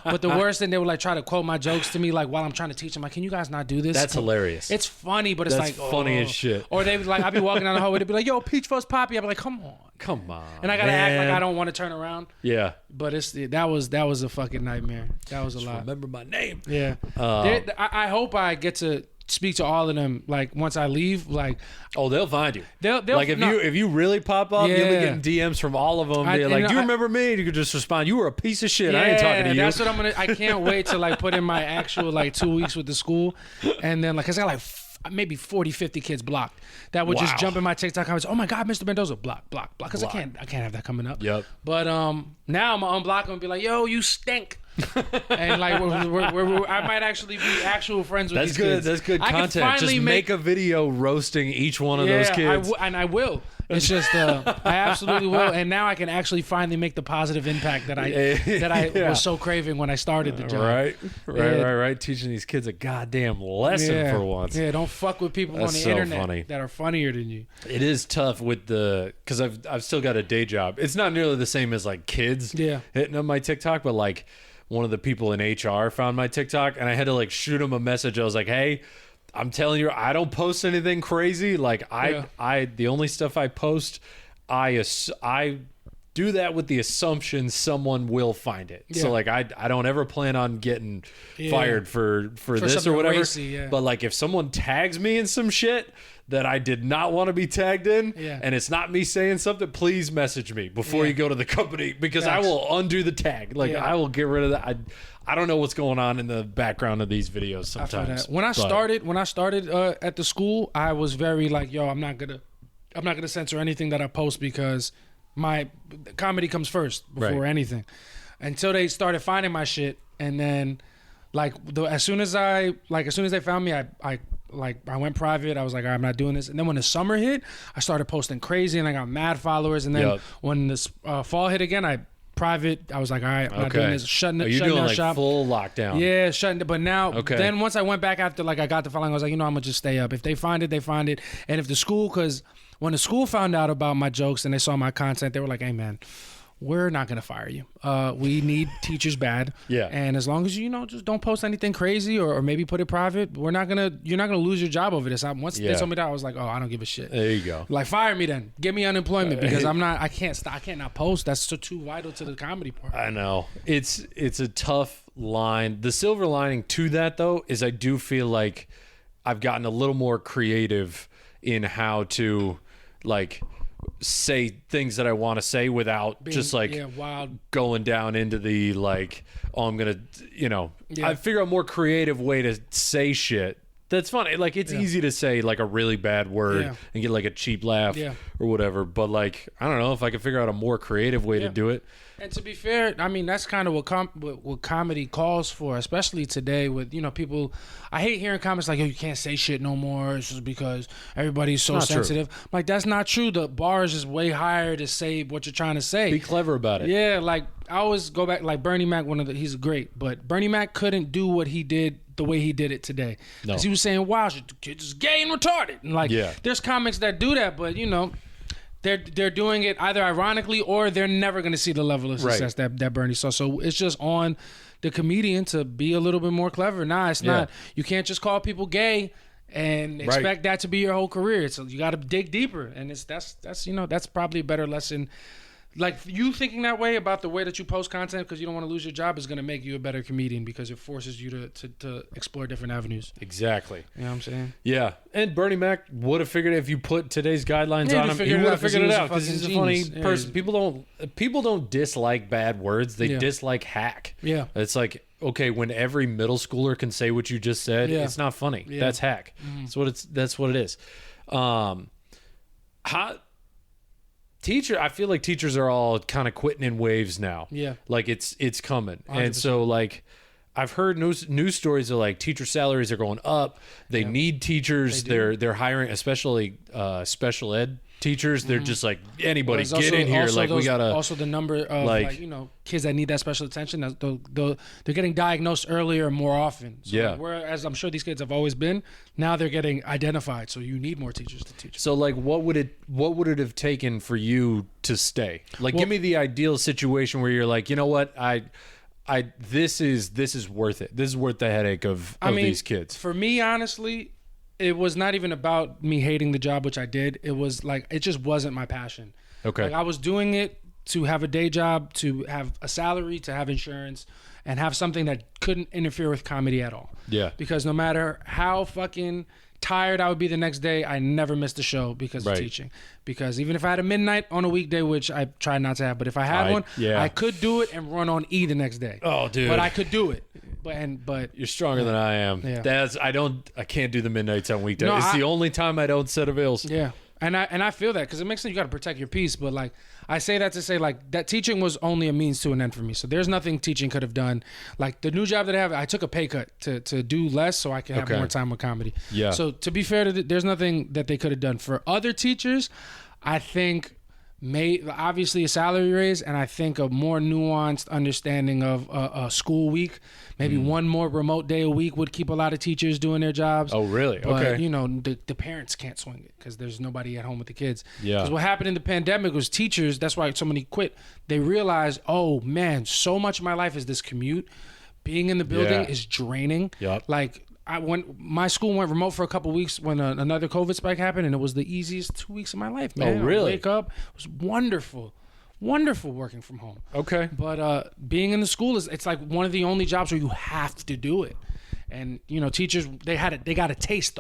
But the worst thing, they would like try to quote my jokes to me like while I'm trying to teach them. Like, can you guys not do this? That's hilarious. It's funny, but it's that's like funny as shit. Or they like, I'd be walking down the hallway, they'd be like, "Yo, Peach Fuzz Poppy." I'd be like, "Come on." Come on. And I gotta act like I don't want to turn around. Yeah. But that was a fucking nightmare. That was a lot. Remember my name. Yeah. I hope I get to speak to all of them. Like once I leave, like they'll find you. They'll like if you really pop up, you'll be getting DMs from all of them. They're like, "Do you remember me?" And you could just respond, "You were a piece of shit. I ain't talking to you." That's what I'm gonna. I can't wait to like put in my actual like 2 weeks with the school, and then like I got like maybe 40, 50 kids blocked that would just jump in my TikTok comments. Oh my God, Mr. Mendoza, block. Because I can't have that coming up. Yep. But now I'm gonna unblock them and be like, yo, you stink. And like I might actually be actual friends with these kids. That's good content. Just make a video roasting each one of those kids. I will. It's just I absolutely will. And now I can actually finally make the positive impact that I was so craving when I started the job. Right. Teaching these kids a goddamn lesson for once. Yeah, don't fuck with people on the internet that are funnier than you. It is tough with because I've still got a day job. It's not nearly the same as like kids hitting up my TikTok, but like one of the people in HR found my TikTok and I had to like shoot him a message. I was like, hey, I'm telling you, I don't post anything crazy. Like the only stuff I post, I do that with the assumption someone will find it. So like I don't ever plan on getting fired for this or whatever. Racy, but like if someone tags me in some shit that I did not want to be tagged in, and it's not me saying something, please message me before you go to the company because I will undo the tag. Like I will get rid of that. I don't know what's going on in the background of these videos sometimes. When I started at the school, I was very like, yo, I'm not gonna censor anything that I post because my comedy comes first before anything. Until they started finding my shit, and then like as soon as they found me, I went private. I was like, all right, I'm not doing this. And then when the summer hit, I started posting crazy, and I got mad followers. And then when this fall hit again, I was like, all right, I'm not doing this. Shutting down like shop. Full lockdown. Yeah, shutting. But now, then once I went back after like I got the following, I was like, I'm gonna just stay up. If they find it, they find it. And if the school, because when the school found out about my jokes and they saw my content, they were like, hey man, we're not gonna fire you. We need teachers bad. Yeah. And as long as you just don't post anything crazy or maybe put it private, you're not gonna lose your job over this. Once they told me that, I was like, oh, I don't give a shit. There you go. Like fire me then. Give me unemployment because I can't not post. That's too vital to the comedy part. I know. It's a tough line. The silver lining to that though is I do feel like I've gotten a little more creative in how to like say things that I want to say without just like wild going down into the like, oh, I'm gonna, I figure out a more creative way to say shit. That's funny. Like it's easy to say like a really bad word and get like a cheap laugh or whatever. But like, I don't know if I can figure out a more creative way to do it. And to be fair, I mean, that's kind of what comedy calls for, especially today with, people. I hate hearing comments like, yo, you can't say shit no more. It's just because everybody's so sensitive. Like, that's not true. The bar is just way higher to say what you're trying to say. Be clever about it. Yeah, like, I always go back, like, Bernie Mac, he's great. But Bernie Mac couldn't do what he did the way he did it today. Because he was saying, wow, kids is gay and retarded. And, like, there's comics that do that, but, they're doing it either ironically or they're never going to see the level of success that Bernie saw. So it's just on the comedian to be a little bit more clever. Nah, it's not. You can't just call people gay and expect that to be your whole career. So you got to dig deeper, and that's probably a better lesson. Like you thinking that way about the way that you post content because you don't want to lose your job is going to make you a better comedian because it forces you to explore different avenues. Exactly. You know what I'm saying? Yeah. And Bernie Mac would have figured it if you put today's guidelines on him. He would have figured it out because he's a funny person. People don't dislike bad words. They dislike hack. Yeah. It's like, okay, when every middle schooler can say what you just said, it's not funny. Yeah. That's hack. Mm-hmm. That's what it is. I feel like teachers are all kind of quitting in waves now. Yeah. Like it's coming. 100%. And so like I've heard news stories of like teacher salaries are going up. They need teachers. They're hiring, especially special ed teachers. They're just like, anybody get in here. Like we gotta also the number of kids that need that special attention. They're getting diagnosed earlier and more often. So whereas I'm sure these kids have always been, now they're getting identified. So you need more teachers to teach. So like, what would it have taken for you to stay? Like, give me the ideal situation where you're like, you know what, this is worth it. This is worth the headache of these kids. For me, honestly, it was not even about me hating the job, which I did. It was like, it just wasn't my passion. Okay. Like I was doing it to have a day job, to have a salary, to have insurance, and have something that couldn't interfere with comedy at all. Yeah. Because no matter how fucking tired I would be the next day, I never missed a show because of teaching. Because even if I had a midnight on a weekday, which I try not to have, but if I had one, I could do it and run on E the next day. Oh, dude. But I could do it. But you're stronger than I am. Yeah. I can't do the midnights on weekdays. No, it's the only time I don't set avails. Yeah. And I feel that because it makes sense. You got to protect your peace. But like, I say that to say like that teaching was only a means to an end for me. So there's nothing teaching could have done. Like the new job that I have, I took a pay cut to do less so I can have more time with comedy. Yeah. So to be fair, there's nothing that they could have done. For other teachers, I think obviously a salary raise, and I think a more nuanced understanding of a school week. Maybe one more remote day a week would keep a lot of teachers doing their jobs. Oh, really? But, okay. you know, the parents can't swing it because there's nobody at home with the kids. Yeah. Because what happened in the pandemic was teachers, that's why so many quit. They realized, oh, man, so much of my life is this commute. Being in the building is draining. Yep. Like, when my school went remote for a couple of weeks when another COVID spike happened, and it was the easiest 2 weeks of my life, man. Oh, really? I wake up. It was wonderful. Wonderful working from home. Okay. But being in the school it's like one of the only jobs where you have to do it. And you know, teachers they got a taste.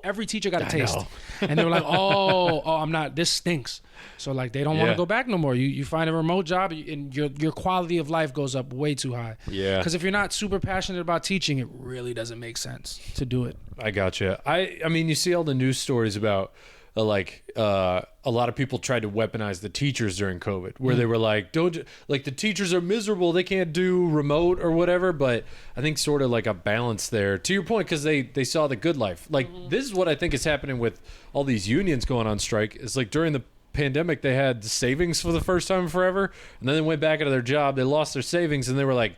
Every teacher got a taste. And they were like, oh, I'm not. This stinks. So like they don't want to go back no more. You find a remote job and your quality of life goes up way too high. Yeah. Because if you're not super passionate about teaching, it really doesn't make sense to do it. I gotcha. I mean, you see all the news stories about a lot of people tried to weaponize the teachers during COVID, where they were like, the teachers are miserable, they can't do remote or whatever. But I think sort of like a balance there, to your point, because they saw the good life. Like this is what I think is happening with all these unions going on strike. It's like during the pandemic, they had savings for the first time in forever, and then they went back into their job, they lost their savings, and they were like,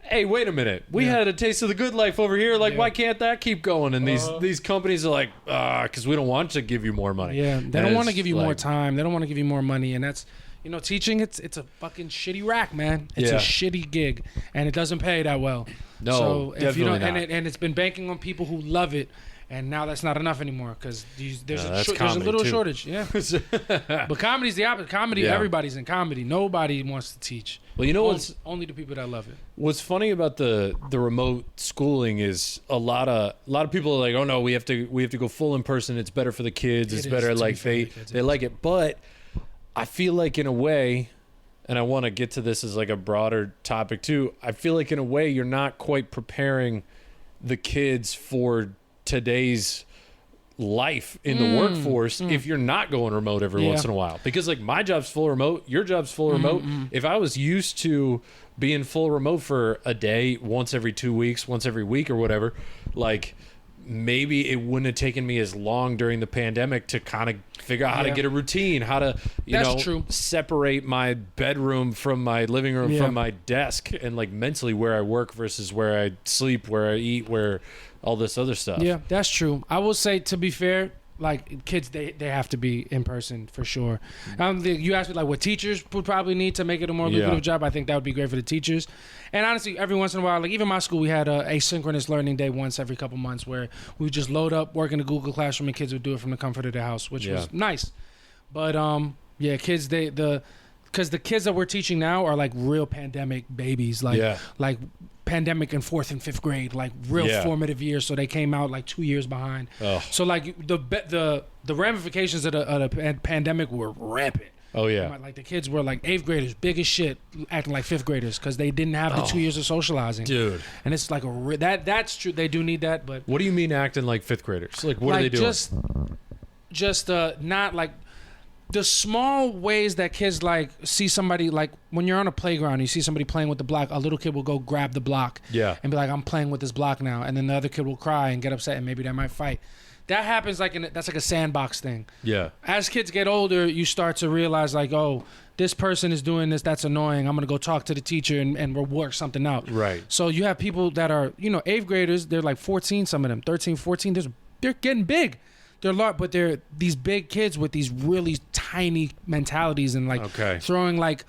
hey, wait a minute. We had a taste of the good life over here. Like, why can't that keep going? And these companies are like, because we don't want to give you more money. Yeah, they don't want to give you more time. They don't want to give you more money. And that's, you know, teaching, it's a fucking shitty rack, man. It's a shitty gig, and it doesn't pay that well. No, so definitely if you don't, not. And it's been banking on people who love it. And now that's not enough anymore because there's a little shortage. Yeah. But comedy's the opposite. Comedy, everybody's in comedy. Nobody wants to teach. Well, you know only the people that love it. What's funny about the remote schooling is a lot of people are like, oh no, we have to go full in person. It's better for the kids. It's better. Like they like it. But I feel like in a way, and I want to get to this as like a broader topic too. I feel like in a way you're not quite preparing the kids for today's life in the workforce if you're not going remote every once in a while, because like my job's full remote, your job's full remote. If I was used to being full remote for a day, once every 2 weeks, once every week or whatever, like maybe it wouldn't have taken me as long during the pandemic to kind of figure out how to get a routine, how to separate my bedroom from my living room from my desk, and like mentally where I work versus where I sleep, where I eat, where all this other stuff. Yeah, that's true. I will say, to be fair, like kids, they have to be in person for sure. You asked me like what teachers would probably need to make it a more lucrative job. I think that would be great for the teachers. And honestly, every once in a while, like even my school, we had a asynchronous learning day once every couple months where we would just load up, work in a Google Classroom, and kids would do it from the comfort of their house, which was nice. But kids, because the kids that we're teaching now are like real pandemic babies, like pandemic in 4th and 5th grade, like real formative years. So they came out like 2 years behind. So like the ramifications of the pandemic were rampant. Oh yeah. Like the kids were like 8th graders, big as shit, acting like 5th graders because they didn't have the 2 years of socializing. Dude. And it's like that's true. They do need that. But what do you mean acting like 5th graders? Like what are they doing? Just not like the small ways that kids like see somebody, like when you're on a playground, you see somebody playing with the block, a little kid will go grab the block and be like, I'm playing with this block now. And then the other kid will cry and get upset and maybe they might fight. That happens that's like a sandbox thing. Yeah. As kids get older, you start to realize like, oh, this person is doing this. That's annoying. I'm going to go talk to the teacher and we'll work something out. Right. So you have people that are, 8th graders. They're like 14, some of them, 13, 14. They're getting big. They're a lot, but they're these big kids with these really tiny mentalities and like throwing like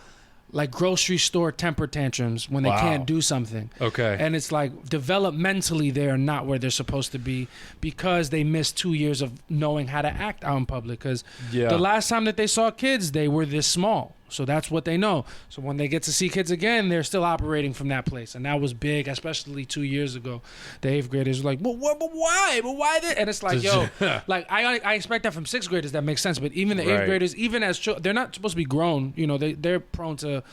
like grocery store temper tantrums when they can't do something. Okay. And it's like developmentally they're not where they're supposed to be because they missed 2 years of knowing how to act out in public. Because the last time that they saw kids, they were this small. So that's what they know. So when they get to see kids again, they're still operating from that place. And that was big, especially 2 years ago. The 8th graders were like, but why? But why this? And it's like, yo, like I expect that from 6th graders. That makes sense. But even the 8th graders, even as children, they're not supposed to be grown. You know, they're prone to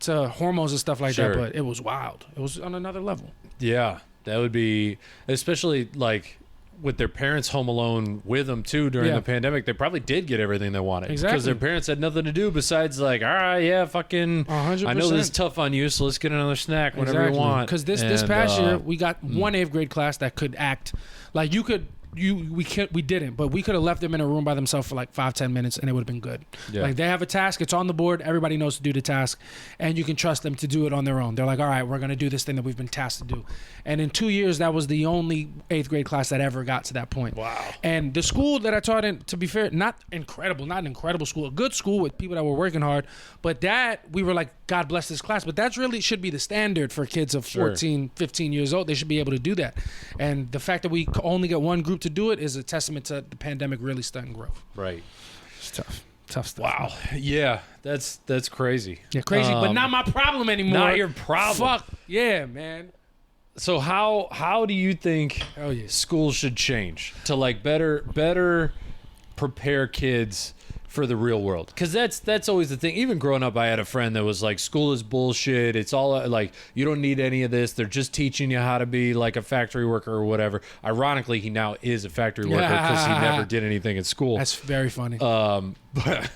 hormones and stuff like that. But it was wild. It was on another level. Yeah, that would be, especially like with their parents home alone with them too during the pandemic. They probably did get everything they wanted because their parents had nothing to do besides like, all right, yeah, fucking 100%. I know this is tough on you, so let's get another snack whenever you want. Because this past year we got one 8th grade class that could act like you could. We didn't, but we could have left them in a room by themselves for like 5-10 minutes and it would have been good. Like they have a task, it's on the board, everybody knows to do the task, and you can trust them to do it on their own. They're like, all right, we're gonna do this thing that we've been tasked to do. And in 2 years, that was the only 8th grade class that ever got to that point. Wow. And the school that I taught in, to be fair, not an incredible school, a good school with people that were working hard, but that we were like, God bless this class, but that's really should be the standard for kids of 14, 15 years old. They should be able to do that. And the fact that we only get one group to do it is a testament to the pandemic really stunting growth. Right. It's tough stuff. Wow. Yeah, that's crazy. Yeah, crazy, but not my problem anymore. Not your problem. Fuck yeah, man. So how do you think schools should change to like better prepare kids for the real world? Because that's always the thing. Even growing up, I had a friend that was like, school is bullshit. It's all like, you don't need any of this. They're just teaching you how to be like a factory worker or whatever. Ironically, he now is a factory worker because he never did anything at school. That's very funny. But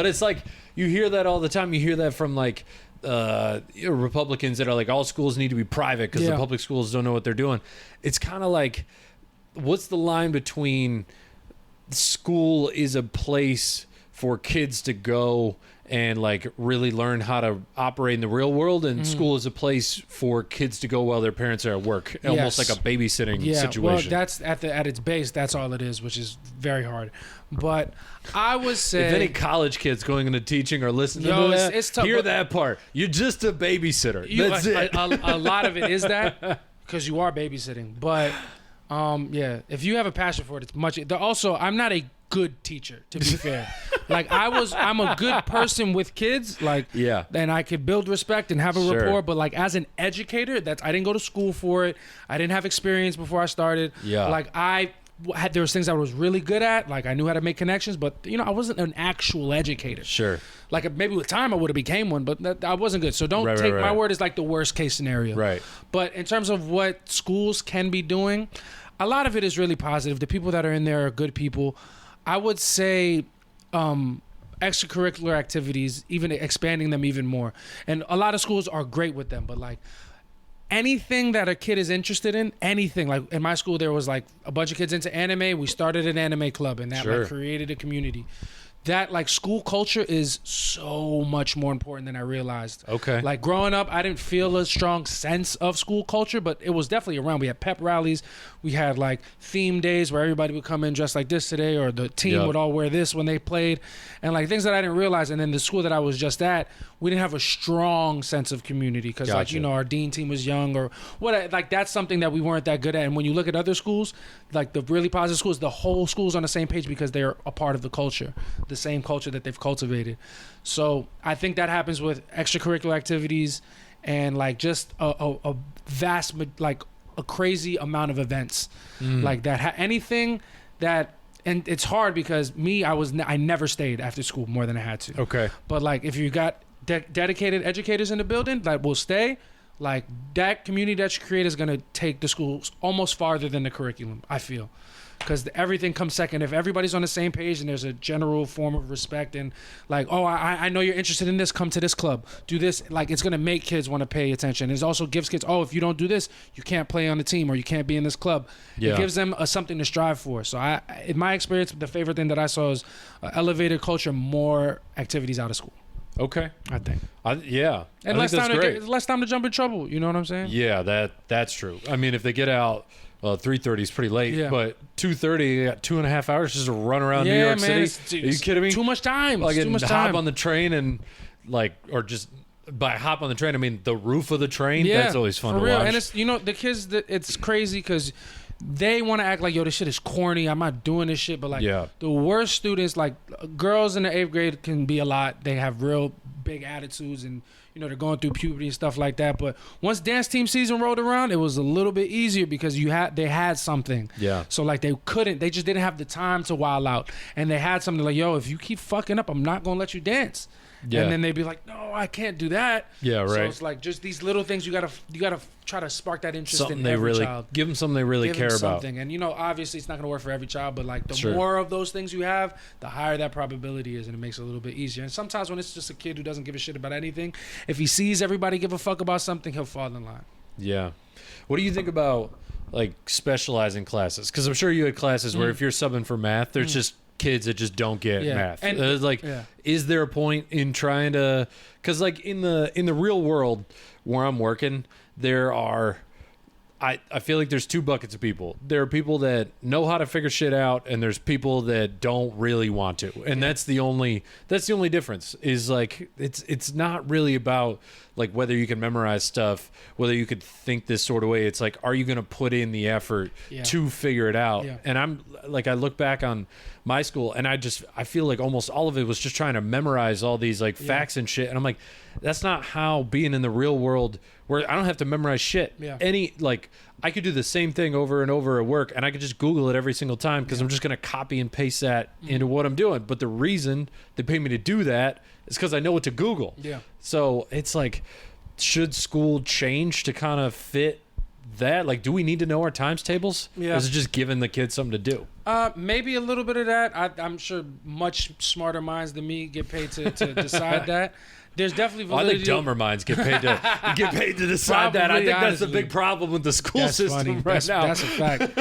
it's like, you hear that all the time. You hear that from like Republicans that are like, all schools need to be private because the public schools don't know what they're doing. It's kind of like, what's the line between school is a place for kids to go and like really learn how to operate in the real world, and school is a place for kids to go while their parents are at work, almost like a babysitting situation? Well, that's at its base, that's all it is, which is very hard. But I would say, if any college kids going into teaching or listening to that, it's tough, hear that part. You're just a babysitter. That's it. A lot of it is that because you are babysitting, but if you have a passion for it, it's much. Also, I'm not a good teacher, to be fair. Like I'm a good person with kids, like, and I could build respect and have a rapport, but like as an educator, I didn't go to school for it. I didn't have experience before I started. Like there was things I was really good at, like I knew how to make connections, but I wasn't an actual educator. Like maybe with time I would have became one, but I wasn't good. So don't take my word as like the worst case scenario. But in terms of what schools can be doing, a lot of it is really positive. The people that are in there are good people. I would say extracurricular activities, even expanding them even more. And a lot of schools are great with them, but like anything that a kid is interested in, anything. Like in my school, there was like a bunch of kids into anime. We started an anime club, and that like created a community. That like school culture is so much more important than I realized. Like growing up, I didn't feel a strong sense of school culture, but it was definitely around. We had pep rallies. We had like theme days where everybody would come in dressed like this today, or the team would all wear this when they played, and like things that I didn't realize. And then the school that I was just at, we didn't have a strong sense of community because like, our dean team was young or what, like that's something that we weren't that good at. And when you look at other schools, like the really positive schools, the whole school's on the same page because they're a part of the culture, the same culture that they've cultivated. So I think that happens with extracurricular activities and like just a vast, like a crazy amount of events like that. Anything that, and it's hard because I never stayed after school more than I had to. But like if you got dedicated educators in the building that will stay, like that community that you create is going to take the schools almost farther than the curriculum, I feel. Because everything comes second. If everybody's on the same page and there's a general form of respect and like, oh, I know you're interested in this, come to this club, do this. Like it's going to make kids want to pay attention. It also gives kids, oh, if you don't do this, you can't play on the team or you can't be in this club. It gives them something to strive for. So in my experience, the favorite thing that I saw is elevated culture, more activities out of school. I think. And less time to jump in trouble. You know what I'm saying? Yeah, that's true. I mean, if they get out, 3:30 is pretty late, but 2:30, you got 2.5 hours just to run around New York City. Are you kidding me? Too much time. Like, too much hop time on the train and like, or just by hop on the train, I mean the roof of the train. Yeah, That's always fun for to real. watch. And it's, you know, the kids, it's crazy because they want to act like, yo, this shit is corny. I'm not doing this shit. But like the worst students, like girls in the 8th grade can be a lot. They have real big attitudes and, you know, they're going through puberty and stuff like that. But once dance team season rolled around, it was a little bit easier because they had something. Yeah. So like they just didn't have the time to wild out. And they had something like, yo, if you keep fucking up, I'm not going to let you dance. Yeah. And then they'd be like, no, I can't do that. Yeah, right. So it's like just these little things you gotta try to spark that interest something in they every really child. Give them something they really care about. And you know, obviously it's not gonna work for every child, but like the more of those things you have, the higher that probability is, and it makes it a little bit easier. And sometimes when it's just a kid who doesn't give a shit about anything, if he sees everybody give a fuck about something, he'll fall in line. Yeah. What do you think about like specializing classes? Because I'm sure you had classes where if you're subbing for math, there's just kids that just don't get math. And is there a point in trying to, because like in the real world where I'm working, there are, I feel like there's two buckets of people. There are people that know how to figure shit out, and there's people that don't really want to. And that's the only difference, is like it's not really about like whether you can memorize stuff, whether you could think this sort of way. It's like, are you going to put in the effort to figure it out? Yeah. And I'm like, I look back on my school and I feel like almost all of it was just trying to memorize all these like facts and shit. And I'm like, that's not how being in the real world, where I don't have to memorize shit. Yeah. I could do the same thing over and over at work, and I could just Google it every single time because I'm just going to copy and paste that into what I'm doing. But the reason they pay me to do that is because I know what to Google. Yeah. So it's like, should school change to kind of fit that? Like, do we need to know our times tables? Yeah. Or is it just giving the kids something to do? Maybe a little bit of that. I'm sure much smarter minds than me get paid to decide that. There's definitely validity. I think dumber minds get paid to decide that. I think that's the big problem with the school system right now. That's a fact.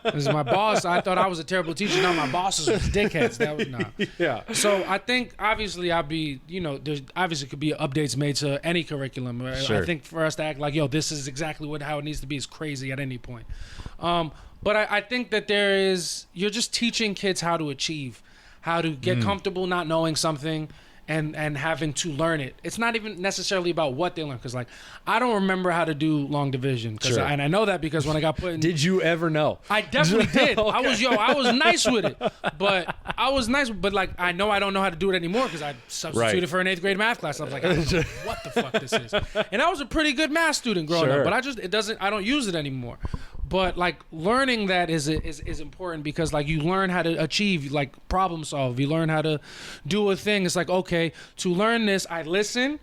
This is my boss. I thought I was a terrible teacher. Now my bosses are dickheads. That was not. Yeah. So I think obviously there's obviously could be updates made to any curriculum. Sure. I think for us to act like, yo, this is exactly how it needs to be is crazy at any point. But I think that you're just teaching kids how to achieve, how to get comfortable not knowing something. And having to learn it. It's not even necessarily about what they learn, because like I don't remember how to do long division, and I know that because when I got put in, did you ever know? I definitely did. Okay. I was nice with it, but like I know I don't know how to do it anymore because I substituted for an 8th grade math class. I was like, I don't know what the fuck this is, and I was a pretty good math student growing up, but I don't use it anymore. But like learning that is important, because like you learn how to achieve, like problem solve. You learn how to do a thing. It's like, okay, to learn this, I listen,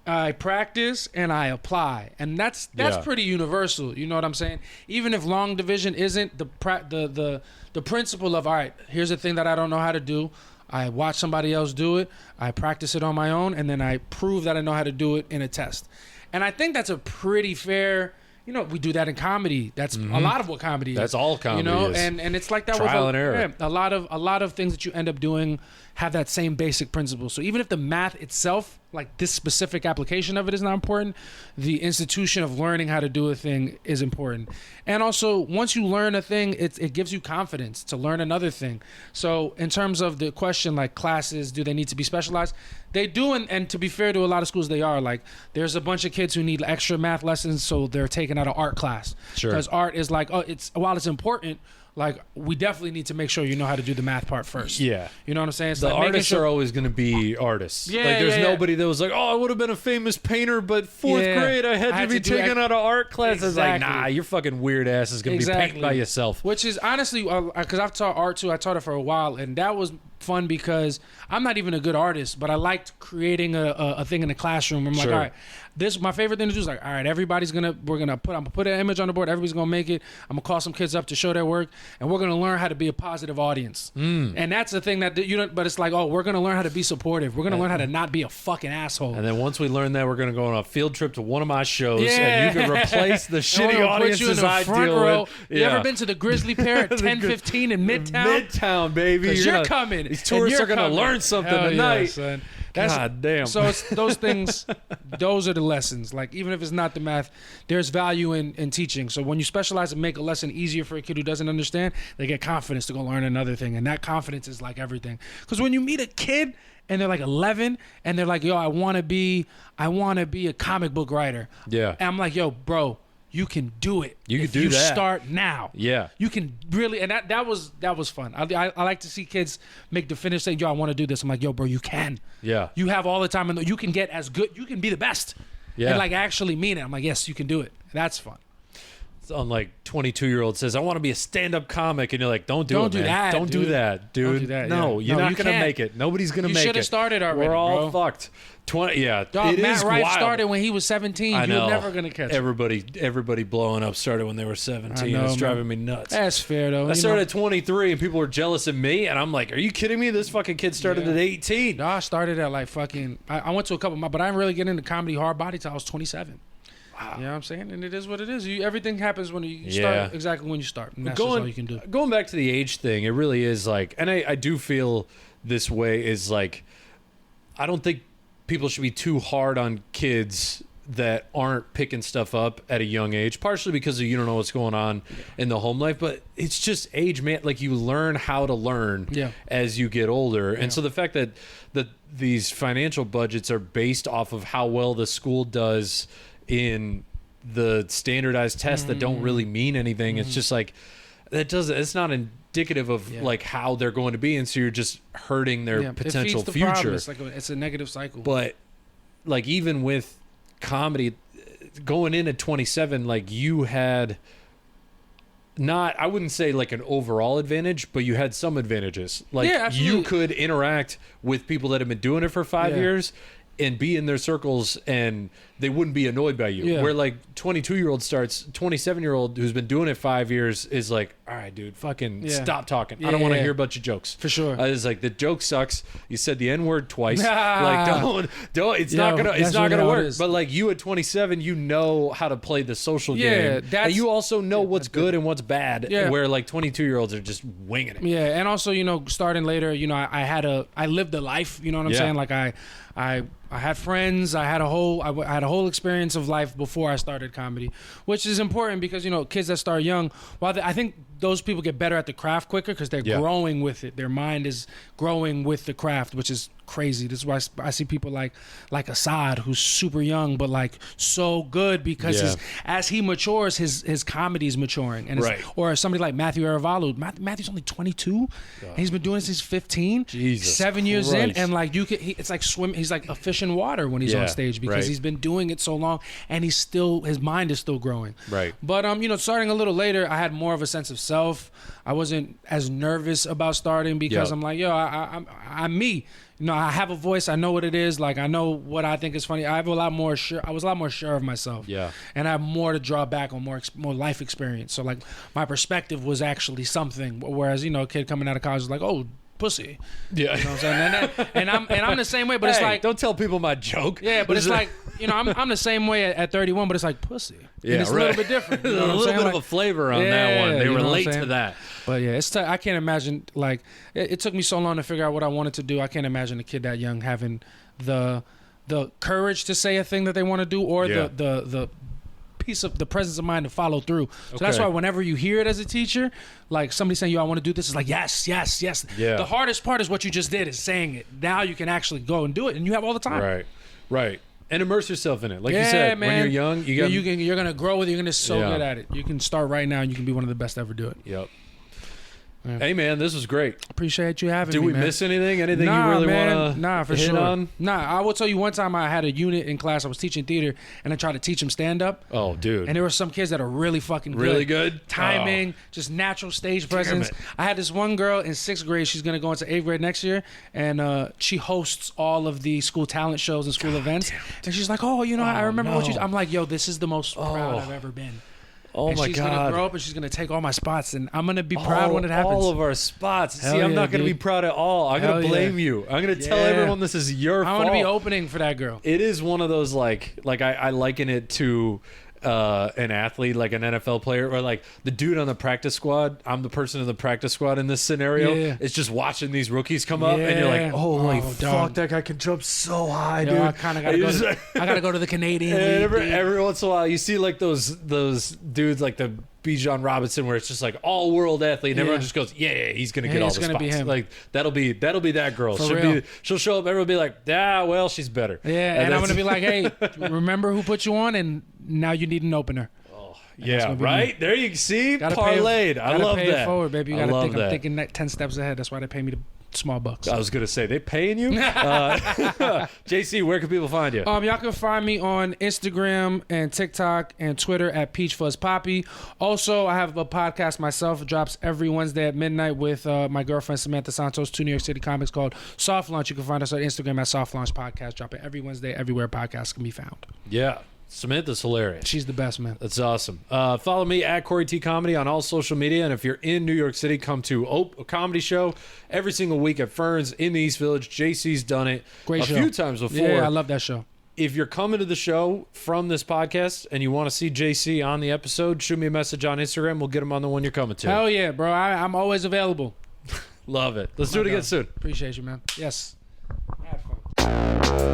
I practice, and I apply, and that's pretty universal. You know what I'm saying? Even if long division isn't the principle of, all right, here's a thing that I don't know how to do. I watch somebody else do it. I practice it on my own, and then I prove that I know how to do it in a test. And I think that's a pretty fair. You know, we do that in comedy. That's a lot of what comedy is. That's all comedy is. And it's like that trial and error. Yeah, a lot of things that you end up doing have that same basic principle. So even if the math itself, like this specific application of it, is not important, the institution of learning how to do a thing is important. And also, once you learn a thing, it gives you confidence to learn another thing. So in terms of the question, like classes, do they need to be specialized? They do, and to be fair to a lot of schools, they are. Like, there's a bunch of kids who need extra math lessons, so they're taken out of art class. Sure. Because art is like, while it's important, like, we definitely need to make sure you know how to do the math part first. Yeah. You know what I'm saying? It's the like artists are always going to be artists. Yeah, like, there's nobody that was like, oh, I would have been a famous painter, but fourth grade, I had to be taken out of art classes. Exactly. Like, nah, your fucking weird ass is going to be painted by yourself. Which is, honestly, because I've taught art, too. I taught it for a while, and that was fun because I'm not even a good artist, but I liked creating a thing in the classroom. I'm like, all right, my favorite thing to do is like, all right, I'm gonna put an image on the board, everybody's gonna make it, I'm gonna call some kids up to show their work, and we're gonna learn how to be a positive audience. And that's the thing that but it's like, oh, we're gonna learn how to be supportive, we're gonna learn how to not be a fucking asshole. And then once we learn that, we're gonna go on a field trip to one of my shows, and you can replace the shitty audiences I deal with. You ever been to the Grizzly Pear at 10:15 in Midtown? Midtown, baby. You're coming. These tourists are gonna learn something tonight. Yeah, God damn. So it's those things, those are the lessons. Like, even if it's not the math, there's value in teaching. So when you specialize and make a lesson easier for a kid who doesn't understand, they get confidence to go learn another thing. And that confidence is like everything. Because when you meet a kid and they're like 11 and they're like, yo, I want to be a comic book writer. Yeah. And I'm like, yo, bro, you can do it. You can do you that. Start now. Yeah. You can really, and that was fun. I like to see kids make the finish, say, yo, I want to do this. I'm like, yo, bro, you can. Yeah. You have all the time, and you can get as good. You can be the best. Yeah. And like actually mean it. I'm like, yes, you can do it. That's fun. It's on like 22-year-old says, I want to be a stand-up comic, and you're like, don't do that, Don't do that, dude. Don't do that. No, yeah. you're not you gonna can't. make it. Nobody's gonna make it. You should have started already. We're all bro. fucked. 20. Yeah. Dog, it Matt is Rife wild. started when he was 17. I know. You're never gonna catch him. Everybody blowing up started when they were 17. I know, It's driving me nuts. That's fair though. I started at 23 and people were jealous of me, and I'm like, are you kidding me? This fucking kid started at 18. No, I started at like fucking. I went to a couple, but I didn't really get into comedy hard body till I was 27. Wow. You know what I'm saying? And it is what it is. Everything happens when you start exactly when you start. And that's just all you can do. Going back to the age thing, it really is like, and I do feel this way, is like, I don't think people should be too hard on kids that aren't picking stuff up at a young age, partially because you don't know what's going on in the home life, but it's just age, man. Like, you learn how to learn as you get older. And so the fact that these financial budgets are based off of how well the school does in the standardized tests that don't really mean anything. It's just like, it's not indicative of like how they're going to be. And so you're just hurting their potential future. Problem. It's like it's a negative cycle. But like, even with comedy going in at 27, like, you had not, I wouldn't say like an overall advantage, but you had some advantages. Like, you could interact with people that have been doing it for 5 years and be in their circles, and they wouldn't be annoyed by you. Where like 22-year-old starts, 27-year-old who's been doing it 5 years is like, all right, dude, fucking stop talking. I don't want to hear a bunch of jokes. For sure. It's like, the joke sucks. You said the N-word twice. Like, don't. It's not gonna work. But like, you at 27, you know how to play the social game. And you also know what's good and what's bad. Where like 22-year-olds are just winging it. Yeah, and also, starting later, I lived a life. You know what I'm saying? Like, I had friends. I had a whole experience of life before I started comedy, which is important because kids that start young. I think those people get better at the craft quicker because they're growing with it. Their mind is growing with the craft, which is crazy. This is why I see people like Assad, who's super young but like so good because as he matures, his comedy is maturing. And or somebody like Matthew Aravalu. Matthew's only 22, and he's been doing this since 15. Jesus 7 years in, and like it's like swim. He's like a fish in water when he's on stage because he's been doing it so long, and his mind is still growing. Right. But starting a little later, I had more of a sense of self. I wasn't as nervous about starting because I'm like, yo, I'm me. I have a voice. I know what it is. Like, I know what I think is funny. I was a lot more sure of myself. Yeah. And I have more to draw back on, more life experience. So like, my perspective was actually something. Whereas a kid coming out of college is like, oh, pussy. Yeah. You know what I'm saying? And I'm the same way, but it's like, don't tell people my joke. Yeah, but it's like, I'm the same way at 31, but it's like pussy. Yeah, and it's a little bit different. You know a little bit of a flavor on that one. They relate to that. But yeah, I can't imagine, like, it took me so long to figure out what I wanted to do. I can't imagine a kid that young having the courage to say a thing that they want to do, or the piece of the presence of mind to follow through. So that's why whenever you hear it as a teacher, like somebody saying, yo, I want to do this, it's like, yes. Yeah. The hardest part is what you just did, is saying it. Now you can actually go and do it, and you have all the time. Right. And immerse yourself in it. Like you said, man, when you're young, you're going to grow with it. You're going to so good at it. You can start right now, and you can be one of the best to ever do it. Yep. Yeah. Hey, man, this was great. Appreciate you having me, man. Did we miss anything? Anything you really want to hit on? I will tell you, one time I had a unit in class. I was teaching theater, and I tried to teach them stand-up. Oh, dude. And there were some kids that are really fucking good. Really good? Timing, just natural stage presence. I had this one girl in 6th grade. She's going to go into 8th grade next year, and she hosts all of the school talent shows and school events. And she's like, I remember what you... I'm like, yo, this is the most proud I've ever been. Oh, and my she's God. She's going to grow up, and she's going to take all my spots, and I'm going to be proud when it happens. All of our spots. Hell See, I'm not going to dude. be proud at all. I'm going to blame you. I'm going to tell everyone this is your fault. I'm going to be opening for that girl. It is one of those, like I liken it to an athlete, like an NFL player, or like the dude on the practice squad. I'm the person in the practice squad in this scenario. Yeah. It's just watching these rookies come up, and you're like, holy fuck, dog. that guy can jump so high, Yo, dude. I kind of gotta go to the Canadian League. Every once in a while, you see like those dudes like the Bijan Robinson, where it's just like all world athlete, and everyone just goes, yeah, he's gonna get all the spots. Be him. Like that'll be that girl. She'll show up. Everyone will be like, well, she's better. Yeah, and I'm gonna be like, hey, remember who put you on, and now you need an opener. Yeah, right? Me. There you see, parlayed. I love pay that. It forward, baby. You gotta think. I'm thinking that 10 steps ahead. That's why they pay me the small bucks. I was gonna say, they paying you? JC, where can people find you? Y'all can find me on Instagram and TikTok and Twitter at Peach Fuzz Poppy. Also, I have a podcast myself. It drops every Wednesday at midnight with my girlfriend Samantha Santos, 2 New York City comics, called Soft Launch. You can find us on Instagram at Soft Launch Podcast. Dropping every Wednesday, everywhere podcasts can be found. Yeah. Samantha's hilarious. She's the best, man. That's awesome. Follow me at Corey T Comedy on all social media. And if you're in New York City, come to a comedy show every single week at Ferns in the East Village. JC's done it a few times before. Yeah, I love that show. If you're coming to the show from this podcast and you want to see JC on the episode, shoot me a message on Instagram. We'll get him on the one you're coming to. Hell yeah, bro. I'm always available. Love it. Let's do it again soon. Appreciate you, man. Yes. I had fun.